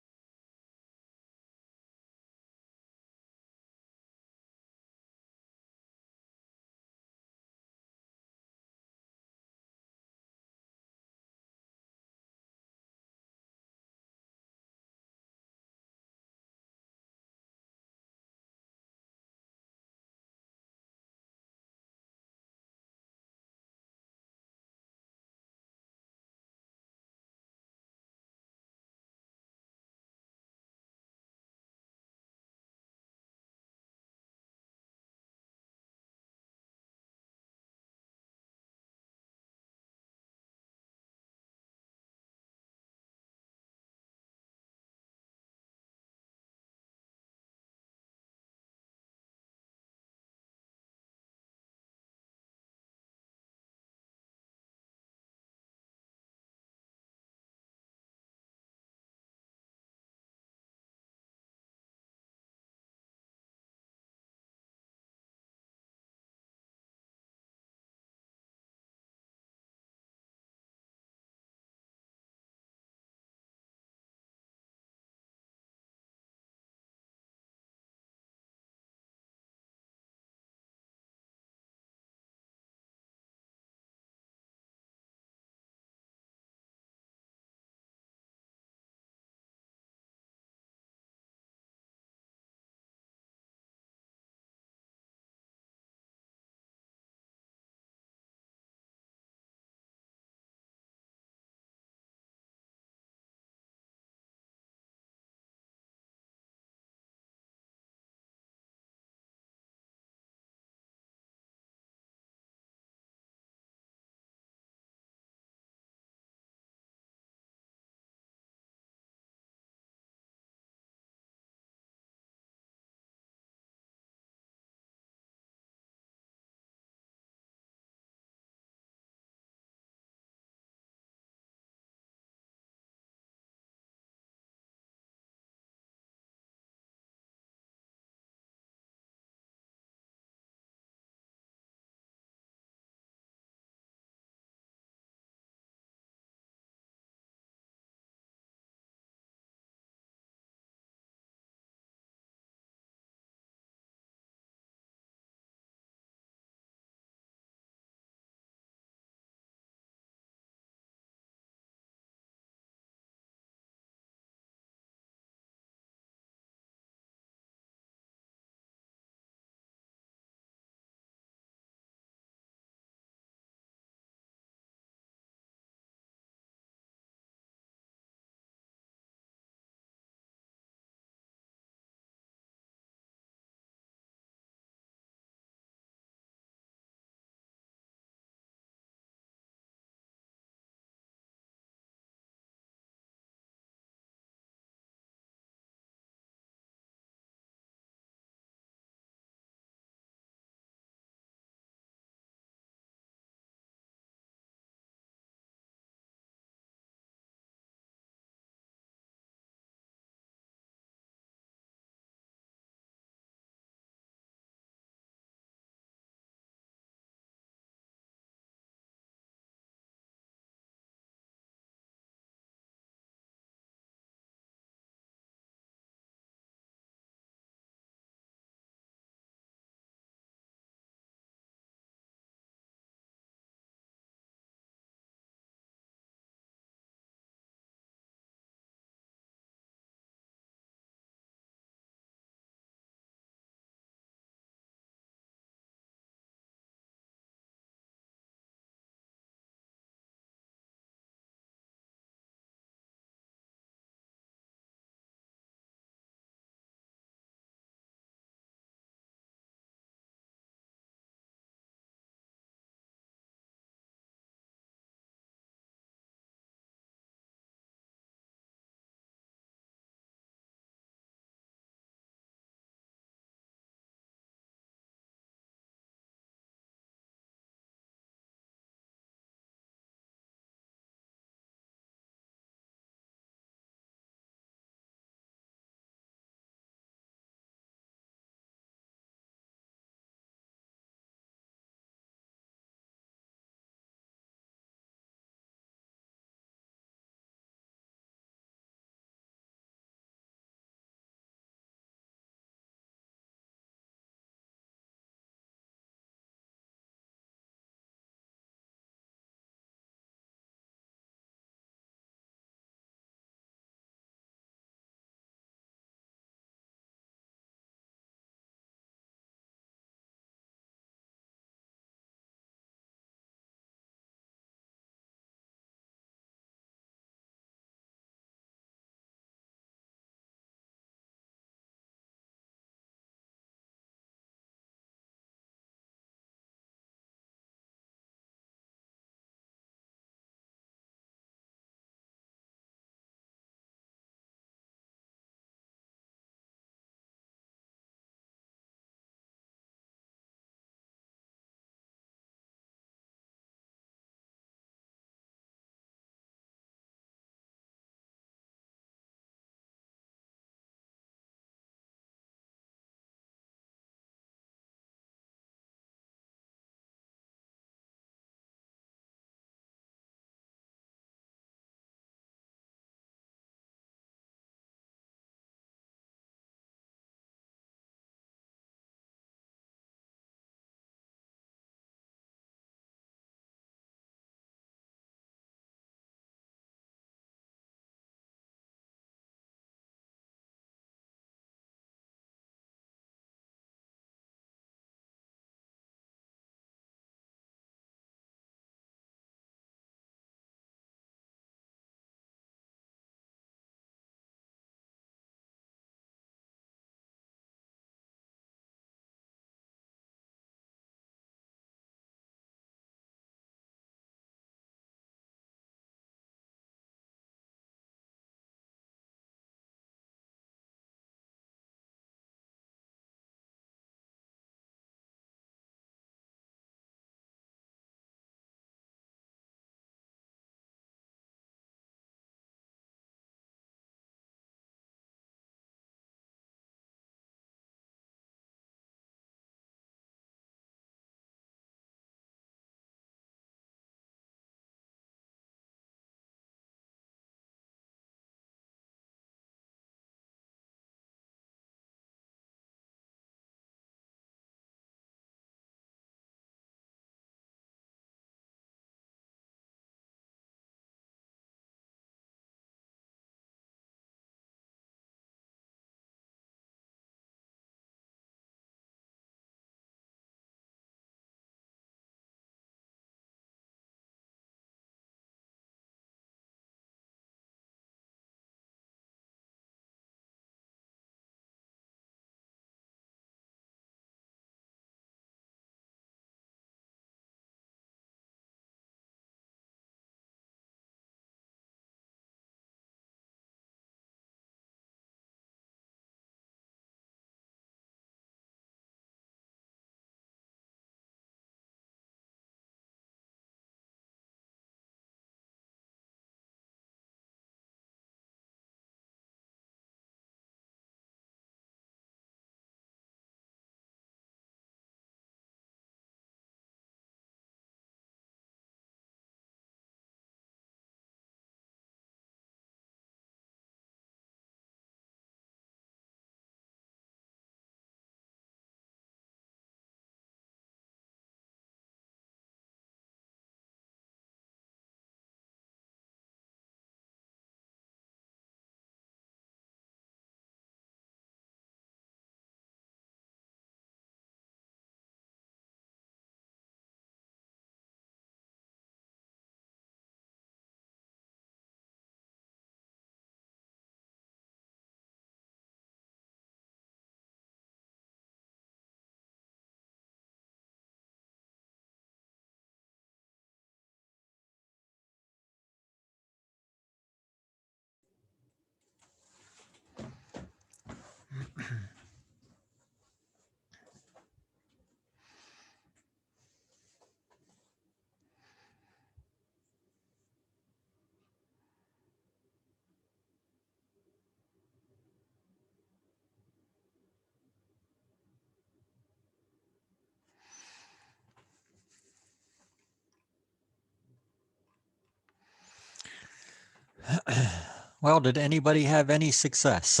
Well, did anybody have any success?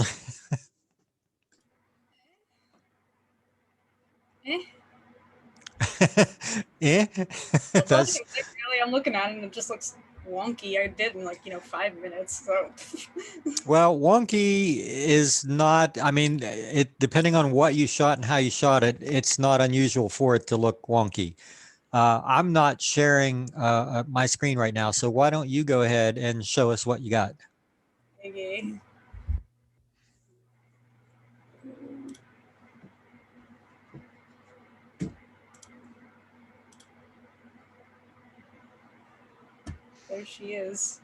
Eh. Yeah, Well, that's really, I'm looking at it and it just looks wonky. I did in like 5 minutes. So well, wonky is not, I mean, it depending on what you shot and how you shot it, it's not unusual for it to look wonky. I'm not sharing my screen right now, so why don't you go ahead and show us what you got? okay. There she is.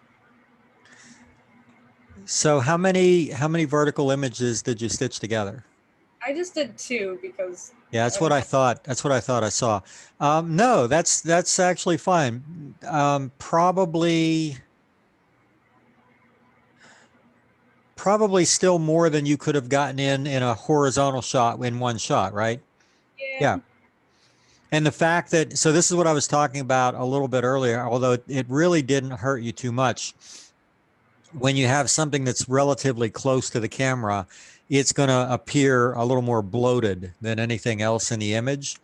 So how many vertical images did you stitch together? I just did 2 because Yeah, that's what I thought. That's what I thought I saw. No, that's actually fine. Probably still more than you could have gotten in a horizontal shot in one shot, right? Yeah. And the fact that, so this is what I was talking about a little bit earlier, although it really didn't hurt you too much. When you have something that's relatively close to the camera, it's going to appear a little more bloated than anything else in the image.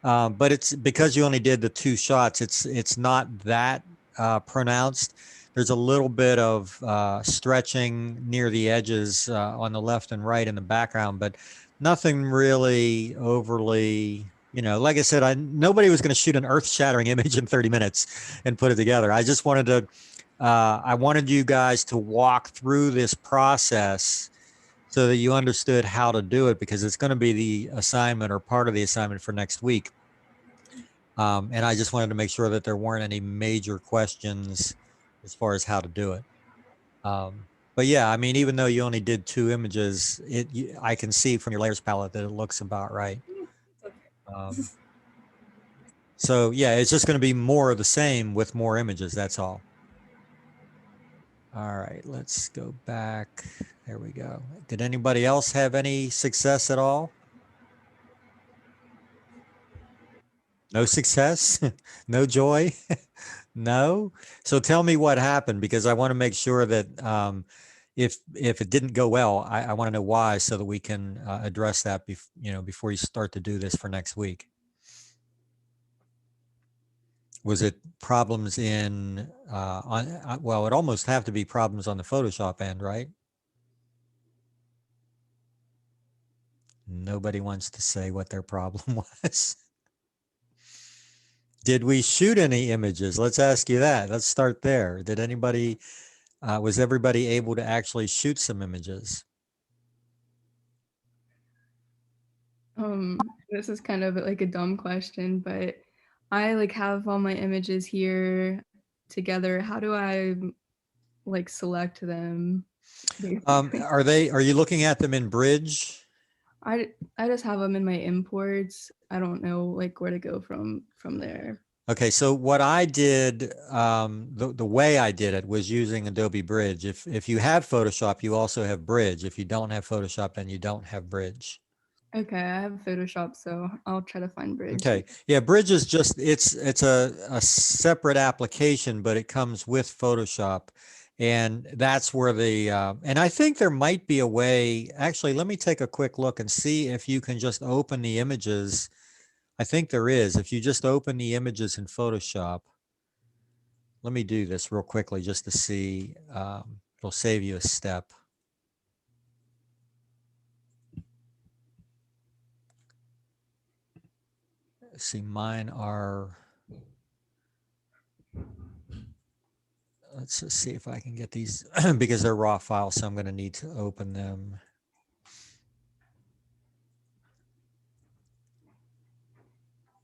But it's because you only did the 2 shots, it's not that pronounced. There's a little bit of stretching near the edges on the left and right in the background, but nothing really overly, like I said, nobody was going to shoot an earth-shattering image in 30 minutes and put it together. I just wanted to, I wanted you guys to walk through this process so that you understood how to do it, because it's going to be the assignment or part of the assignment for next week. And I just wanted to make sure that there weren't any major questions as far as how to do it. But yeah, I mean, even though you only did 2 images, I can see from your layers palette that it looks about right. So yeah, it's just going to be more of the same with more images. That's all. All right, let's go back. There we go. Did anybody else have any success at all? No success? No joy? No? So tell me what happened, because I want to make sure that if it didn't go well, I want to know why, so that we can address that before you start to do this for next week. Was it problems in well, it almost have to be problems on the Photoshop end, right? Nobody wants to say what their problem was. Did we shoot any images? Let's ask you that. Let's start there. Did anybody, was everybody able to actually shoot some images? This is kind of like a dumb question, but I like have all my images here together. How do I like select them? Are you looking at them in Bridge? I just have them in my imports. I don't know like where to go from there. Okay, so what I did, the way I did it was using Adobe Bridge. If you have Photoshop, you also have Bridge. If you don't have Photoshop, then you don't have Bridge. Okay, I have Photoshop, so I'll try to find Bridge. Okay, yeah, Bridge is just, it's a separate application, but it comes with Photoshop. And that's where and I think there might be a way, actually, let me take a quick look and see if you can just open the images. I think there is. If you just open the images in Photoshop, let me do this real quickly just to see, it'll save you a step. Let's see, mine are, let's just see if I can get these because they're raw files, so I'm going to need to open them.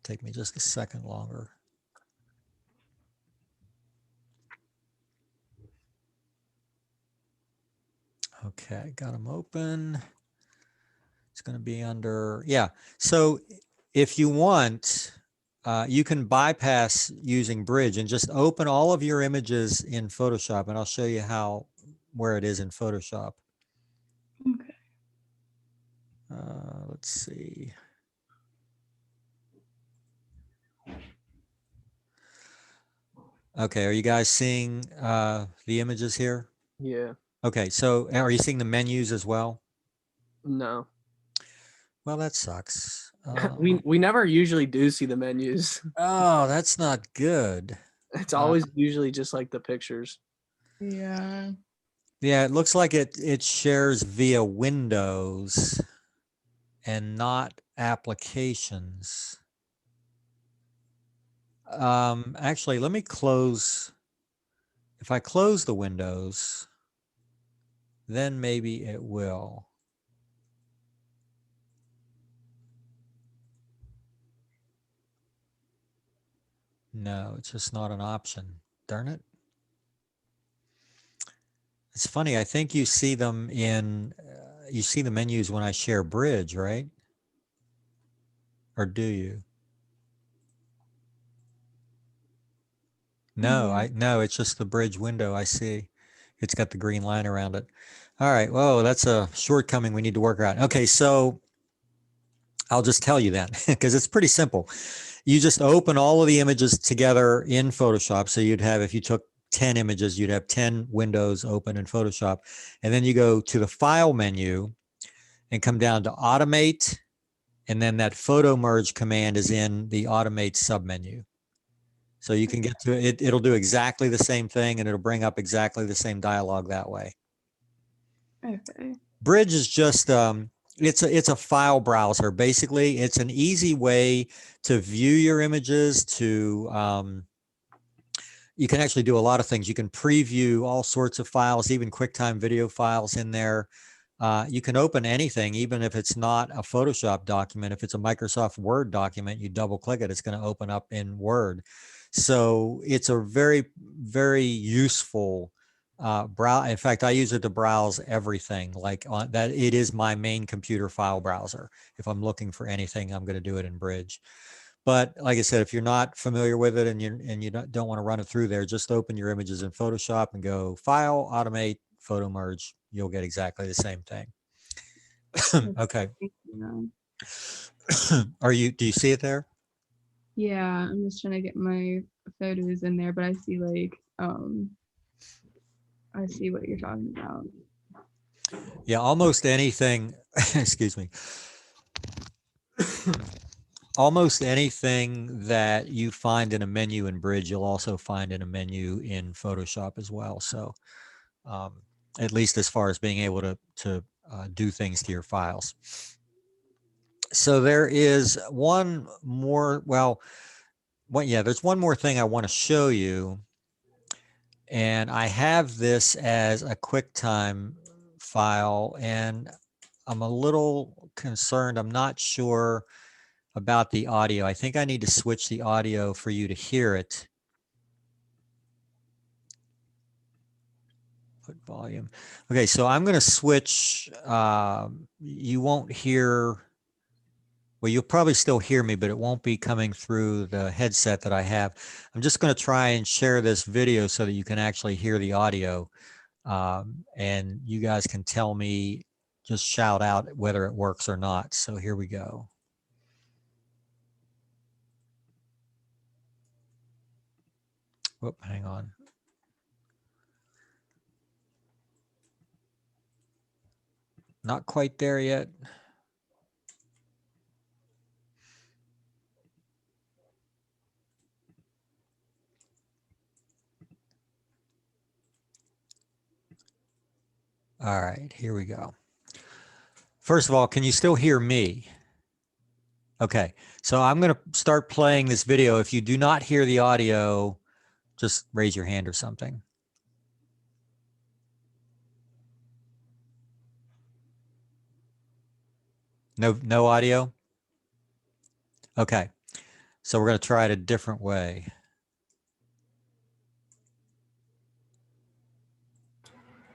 Take me just a second longer. Okay, got them open. It's going to be under, yeah. So if you want, you can bypass using Bridge and just open all of your images in Photoshop, and I'll show you where it is in Photoshop. Okay. Let's see. Okay, are you guys seeing the images here? Yeah. Okay, so are you seeing the menus as well? No. Well, that sucks. We never usually do see the menus. Oh, that's not good. It's always usually just like the pictures. Yeah. Yeah, it looks like it shares via Windows and not applications. Actually, let me close. If I close the windows, then maybe it will. No, it's just not an option. Darn it. It's funny. I think you see them in, you see the menus when I share Bridge, right? Or do you? No, no, it's just the Bridge window I see. It's got the green line around it. All right. Whoa, that's a shortcoming we need to work out. Okay, so I'll just tell you then, because it's pretty simple. You just open all of the images together in Photoshop. So you'd have, if you took 10 images, you'd have 10 windows open in Photoshop. And then you go to the File menu and come down to Automate. And then that Photo Merge command is in the Automate submenu. So you can get to it. It'll do exactly the same thing, and it'll bring up exactly the same dialogue that way. Okay. Bridge is just it's a file browser. Basically, it's an easy way to view your images. To you can actually do a lot of things. You can preview all sorts of files, even QuickTime video files in there. You can open anything, even if it's not a Photoshop document. If it's a Microsoft Word document, you double click it, it's going to open up in Word. So it's a very, very useful browse. In fact, I use it to browse everything. Like on that, it is my main computer file browser. If I'm looking for anything, I'm going to do it in Bridge. But like I said, if you're not familiar with it and you don't want to run it through there, just open your images in Photoshop and go File, Automate, Photo Merge. You'll get exactly the same thing. Okay. Do you see it there? Yeah, I'm just trying to get my photos in there, but I see I see what you're talking about. Yeah, almost anything, excuse me. Almost anything that you find in a menu in Bridge, you'll also find in a menu in Photoshop as well. So at least as far as being able to do things to your files. So there is one more, there's one more thing I want to show you. And I have this as a QuickTime file, and I'm a little concerned. I'm not sure about the audio. I think I need to switch the audio for you to hear it. Put volume. Okay, so I'm going to switch. You won't hear, well, you'll probably still hear me, but it won't be coming through the headset that I have. I'm just going to try and share this video so that you can actually hear the audio. And you guys can tell me, just shout out whether it works or not. So here we go. Whoop, hang on. Not quite there yet. All right, here we go. First of all, can you still hear me? Okay, so I'm going to start playing this video. If you do not hear the audio, just raise your hand or something. No audio? Okay, so we're going to try it a different way.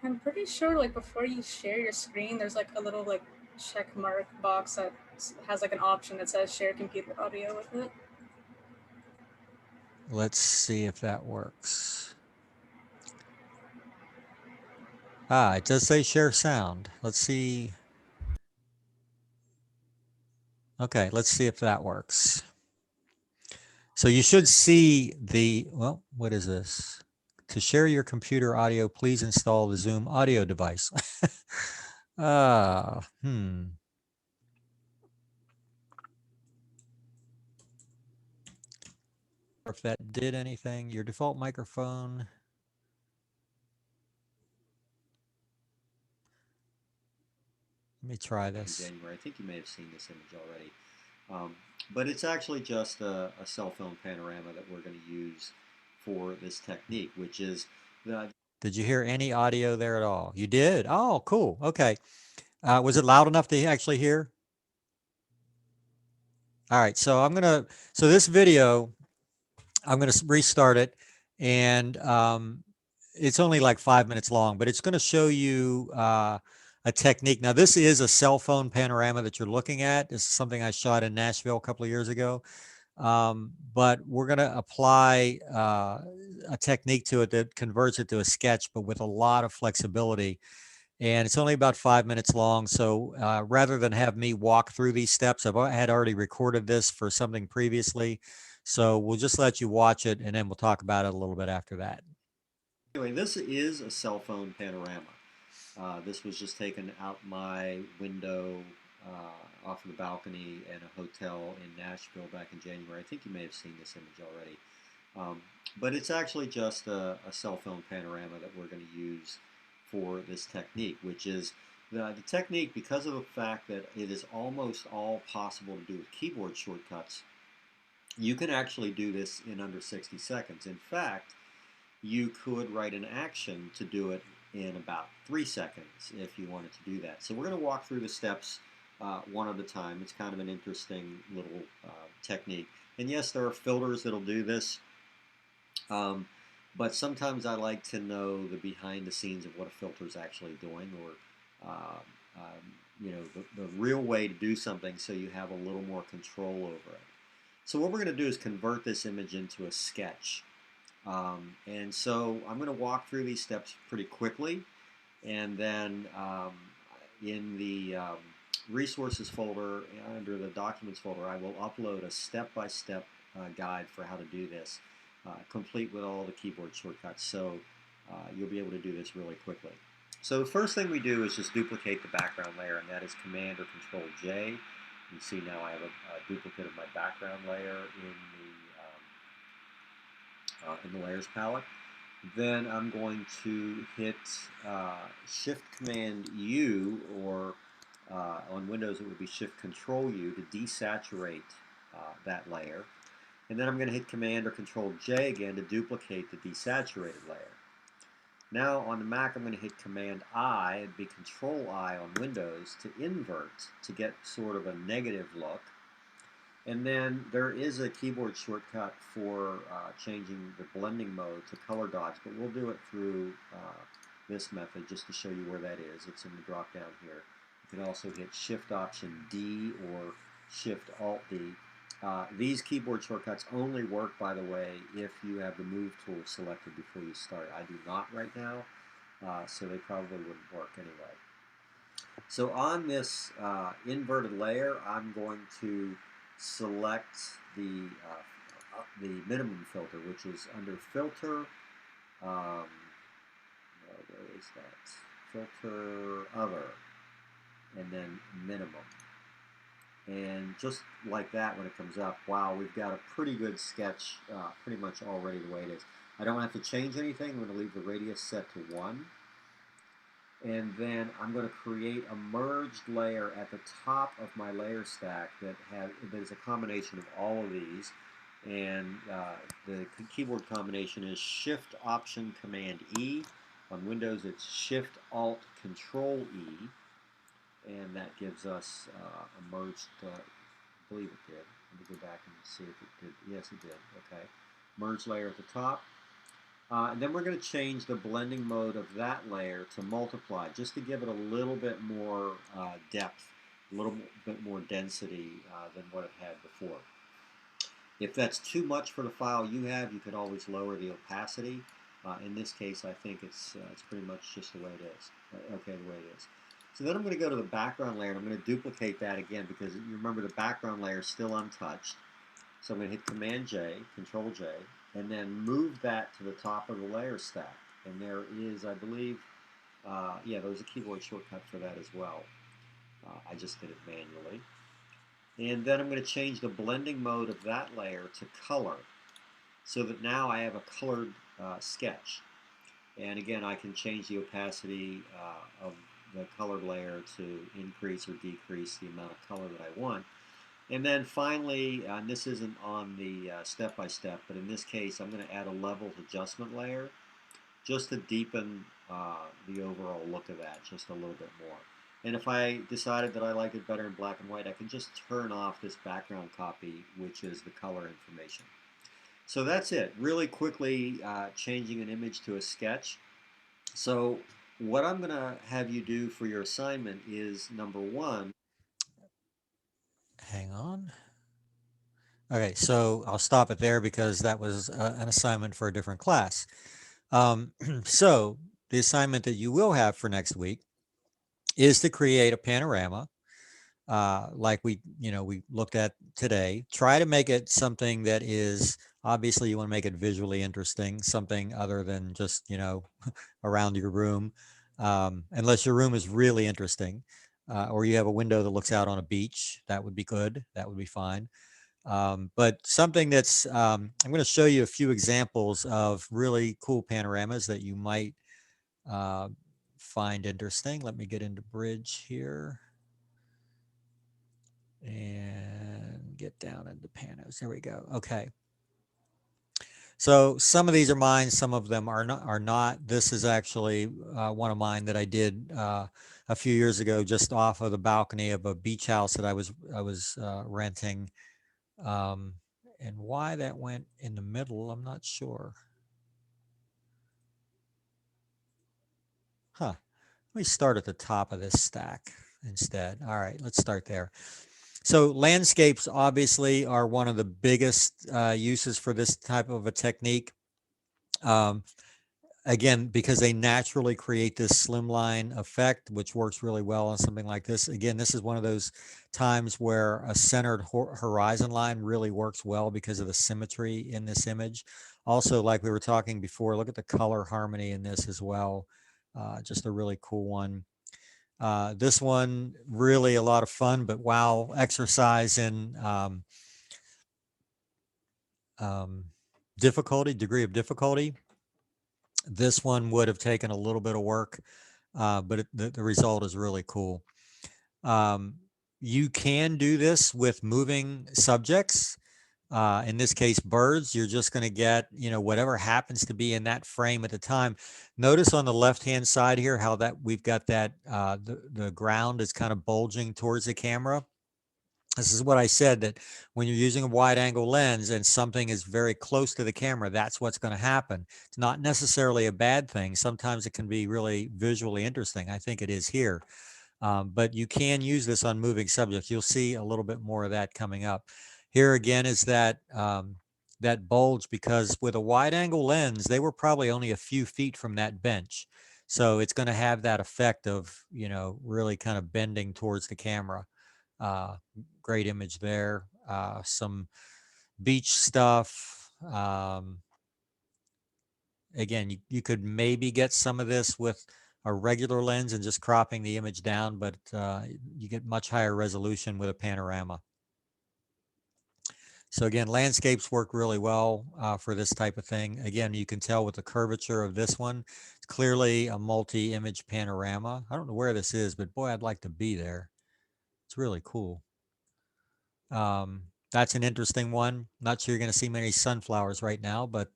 I'm pretty sure like before you share your screen, there's like a little like check mark box that has like an option that says share computer audio with it. Let's see if that works. Ah, it does say share sound. Let's see. Okay, let's see if that works. So you should see the, well, what is this? To share your computer audio, please install the Zoom audio device. uh, hmm. If that did anything, your default microphone. Let me try this. January. I think you may have seen this image already. But it's actually just a cell phone panorama that we're going to use for this technique, which is the... Did you hear any audio there at all? You did? Oh, cool. Okay. Was it loud enough to actually hear? All right. So so this video, I'm going to restart it, and it's only like 5 minutes long, but it's going to show you a technique. Now, this is a cell phone panorama that you're looking at. This is something I shot in Nashville a couple of years ago. But we're going to apply a technique to it that converts it to a sketch, but with a lot of flexibility. And it's only about 5 minutes long. So rather than have me walk through these steps, I had already recorded this for something previously. So we'll just let you watch it, and then we'll talk about it a little bit after that. Anyway, this is a cell phone panorama. This was just taken out my window off of the balcony in a hotel in Nashville back in January. I think you may have seen this image already. But it's actually just a cell phone panorama that we're going to use for this technique, which is the technique, because of the fact that it is almost all possible to do with keyboard shortcuts. You can actually do this in under 60 seconds. In fact, you could write an action to do it in about 3 seconds if you wanted to do that. So we're going to walk through the steps one at a time. It's kind of an interesting little technique. And yes, there are filters that'll do this, but sometimes I like to know the behind the scenes of what a filter is actually doing, or you know, the real way to do something, so you have a little more control over it. So what we're going to do is convert this image into a sketch. And so I'm going to walk through these steps pretty quickly, and then in the resources folder, under the documents folder, I will upload a step-by-step guide for how to do this, complete with all the keyboard shortcuts, so you'll be able to do this really quickly. So the first thing we do is just duplicate the background layer, and that is Command or Control J. You see now I have a duplicate of my background layer in the layers palette. Then I'm going to hit Shift Command U, or on Windows it would be Shift Control U, to desaturate that layer. And then I'm going to hit Command or Control J again to duplicate the desaturated layer. Now on the Mac I'm going to hit Command I, it'd be Control I on Windows, to invert, to get sort of a negative look. And then there is a keyboard shortcut for changing the blending mode to color dots, but we'll do it through this method just to show you where that is. It's in the drop down here. You can also hit Shift Option D or Shift Alt D. These keyboard shortcuts only work, by the way, if you have the Move tool selected before you start. I do not right now, so they probably wouldn't work anyway. So on this inverted layer, I'm going to select the minimum filter, which is under Filter, where is that? Filter Other, and then Minimum. And just like that, when it comes up, wow, we've got a pretty good sketch pretty much already the way it is. I don't have to change anything. I'm going to leave the radius set to 1. And then I'm going to create a merged layer at the top of my layer stack that is a combination of all of these. And the keyboard combination is Shift Option Command E. On Windows it's Shift Alt Control E. And that gives us a merged, I believe it did. Let me go back and see if it did. Yes, it did. Okay. Merge layer at the top. And then we're going to change the blending mode of that layer to multiply, just to give it a little bit more depth, a little bit more density than what it had before. If that's too much for the file you have, you can always lower the opacity. In this case, I think it's pretty much just the way it is. Okay, the way it is. So then I'm going to go to the background layer, and I'm going to duplicate that again, because you remember the background layer is still untouched. So I'm going to hit Command J, Control J, and then move that to the top of the layer stack. And there is, I believe, yeah, there's a keyboard shortcut for that as well. I just did it manually. And then I'm going to change the blending mode of that layer to color, so that now I have a colored sketch. And again, I can change the opacity of the colored layer to increase or decrease the amount of color that I want. And then finally, and this isn't on the step-by-step, but in this case, I'm going to add a levels adjustment layer just to deepen the overall look of that just a little bit more. And if I decided that I liked it better in black and white, I can just turn off this background copy, which is the color information. So that's it. Really quickly changing an image to a sketch. So what I'm going to have you do for your assignment is, number one. Hang on. Okay, so I'll stop it there because that was an assignment for a different class. So the assignment that you will have for next week is to create a panorama like we looked at today. Try to make it something that is, obviously you want to make it visually interesting, something other than just, around your room, unless your room is really interesting, or you have a window that looks out on a beach. That would be good. That would be fine. But something that's, I'm going to show you a few examples of really cool panoramas that you might find interesting. Let me get into Bridge here and get down into Panos. There we go. Okay. So some of these are mine, some of them are not. This is actually one of mine that I did a few years ago, just off of the balcony of a beach house that I was renting. And why that went in the middle, I'm not sure. Huh. Let me start at the top of this stack instead. All right, let's start there. So landscapes obviously are one of the biggest uses for this type of a technique. Again, because they naturally create this slimline effect, which works really well on something like this. Again, this is one of those times where a centered horizon line really works well because of the symmetry in this image. Also, like we were talking before, look at the color harmony in this as well. Just a really cool one. This one, really a lot of fun, but wow, exercise in degree of difficulty. This one would have taken a little bit of work, but the result is really cool. You can do this with moving subjects. In this case, birds. You're just going to get, whatever happens to be in that frame at the time. Notice on the left-hand side here how that we've got that the ground is kind of bulging towards the camera. This is what I said, that when you're using a wide angle lens and something is very close to the camera, that's what's going to happen. It's not necessarily a bad thing. Sometimes it can be really visually interesting. I think it is here. But you can use this on moving subjects. You'll see a little bit more of that coming up. Here again is that that bulge, because with a wide angle lens, they were probably only a few feet from that bench. So it's going to have that effect of, really kind of bending towards the camera. Great image there. Some beach stuff. Again, you could maybe get some of this with a regular lens and just cropping the image down, but you get much higher resolution with a panorama. So again, landscapes work really well for this type of thing. Again, you can tell with the curvature of this one, it's clearly a multi-image panorama. I don't know where this is, but boy, I'd like to be there. It's really cool. That's an interesting one. Not sure you're going to see many sunflowers right now, but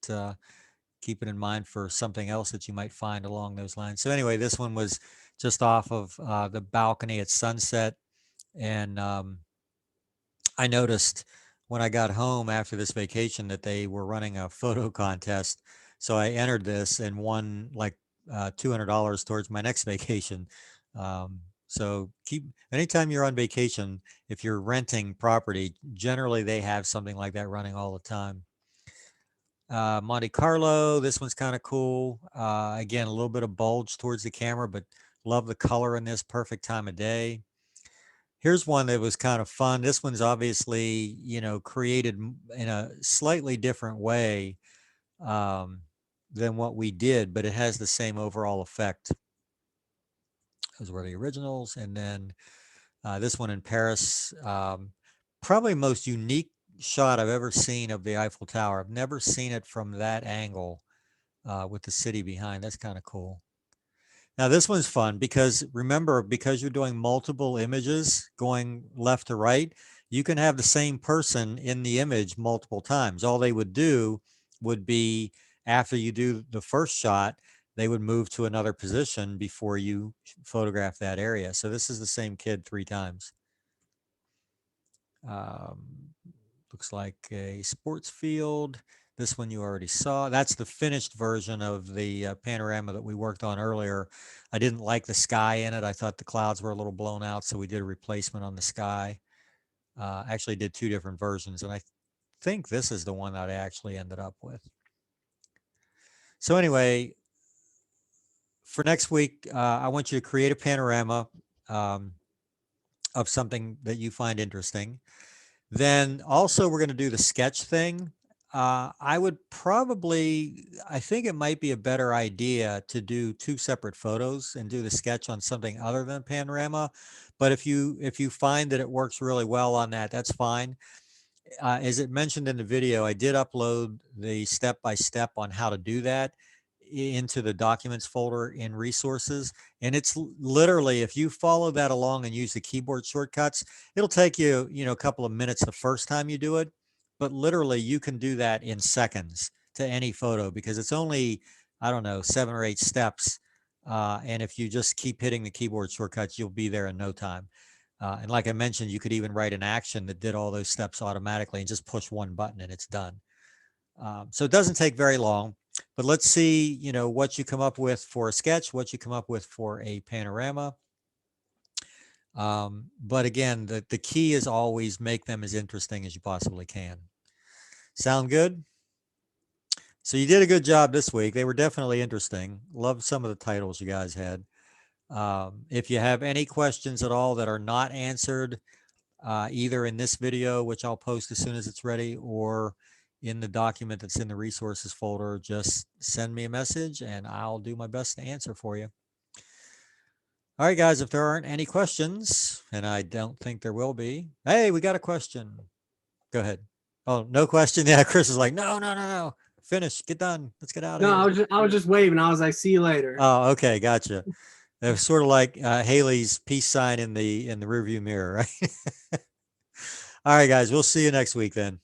keep it in mind for something else that you might find along those lines. So anyway, this one was just off of the balcony at sunset. And I noticed when I got home after this vacation that they were running a photo contest. So I entered this and won like $200 towards my next vacation. So anytime you're on vacation, if you're renting property, generally they have something like that running all the time. Monte Carlo, this one's kind of cool. Again, a little bit of bulge towards the camera, but love the color in this, perfect time of day. Here's one that was kind of fun. This one's obviously, created in a slightly different way. than what we did, but it has the same overall effect. Those were the originals. And then this one in Paris, probably most unique shot I've ever seen of the Eiffel Tower. I've never seen it from that angle with the city behind. That's kind of cool. Now this one's fun because remember, because you're doing multiple images going left to right, you can have the same person in the image multiple times. All they would do would be after you do the first shot, they would move to another position before you photograph that area. So this is the same kid 3 times. Looks like a sports field. This one you already saw. That's the finished version of the panorama that we worked on earlier. I didn't like the sky in it. I thought the clouds were a little blown out, so we did a replacement on the sky. Actually did 2 different versions, and I think this is the one that I actually ended up with. So anyway, for next week, I want you to create a panorama of something that you find interesting. Then also we're going to do the sketch thing. I think it might be a better idea to do 2 separate photos and do the sketch on something other than panorama. But if you find that it works really well on that, that's fine. As it mentioned in the video, I did upload the step-by-step on how to do that into the documents folder in resources. And it's literally, if you follow that along and use the keyboard shortcuts, it'll take you, a couple of minutes the first time you do it. But literally you can do that in seconds to any photo because it's only, I don't know, 7 or 8 steps. And if you just keep hitting the keyboard shortcuts, you'll be there in no time. And like I mentioned, you could even write an action that did all those steps automatically and just push one button and it's done. So it doesn't take very long, but let's see, what you come up with for a sketch, what you come up with for a panorama. But again, the key is always make them as interesting as you possibly can. Sound good? So you did a good job this week. They were definitely interesting. Loved some of the titles you guys had. If you have any questions at all that are not answered, either in this video, which I'll post as soon as it's ready, or in the document that's in the resources folder, just send me a message and I'll do my best to answer for you. All right, guys, if there aren't any questions, and I don't think there will be. Hey, we got a question. Go ahead. Oh, no question. Yeah, Chris is like, no. Finish. Get done. Let's get out of here. I was just waving. I was like, see you later. Oh, okay. Gotcha. It was sort of like Haley's peace sign in the rearview mirror, right? All right, guys, we'll see you next week then.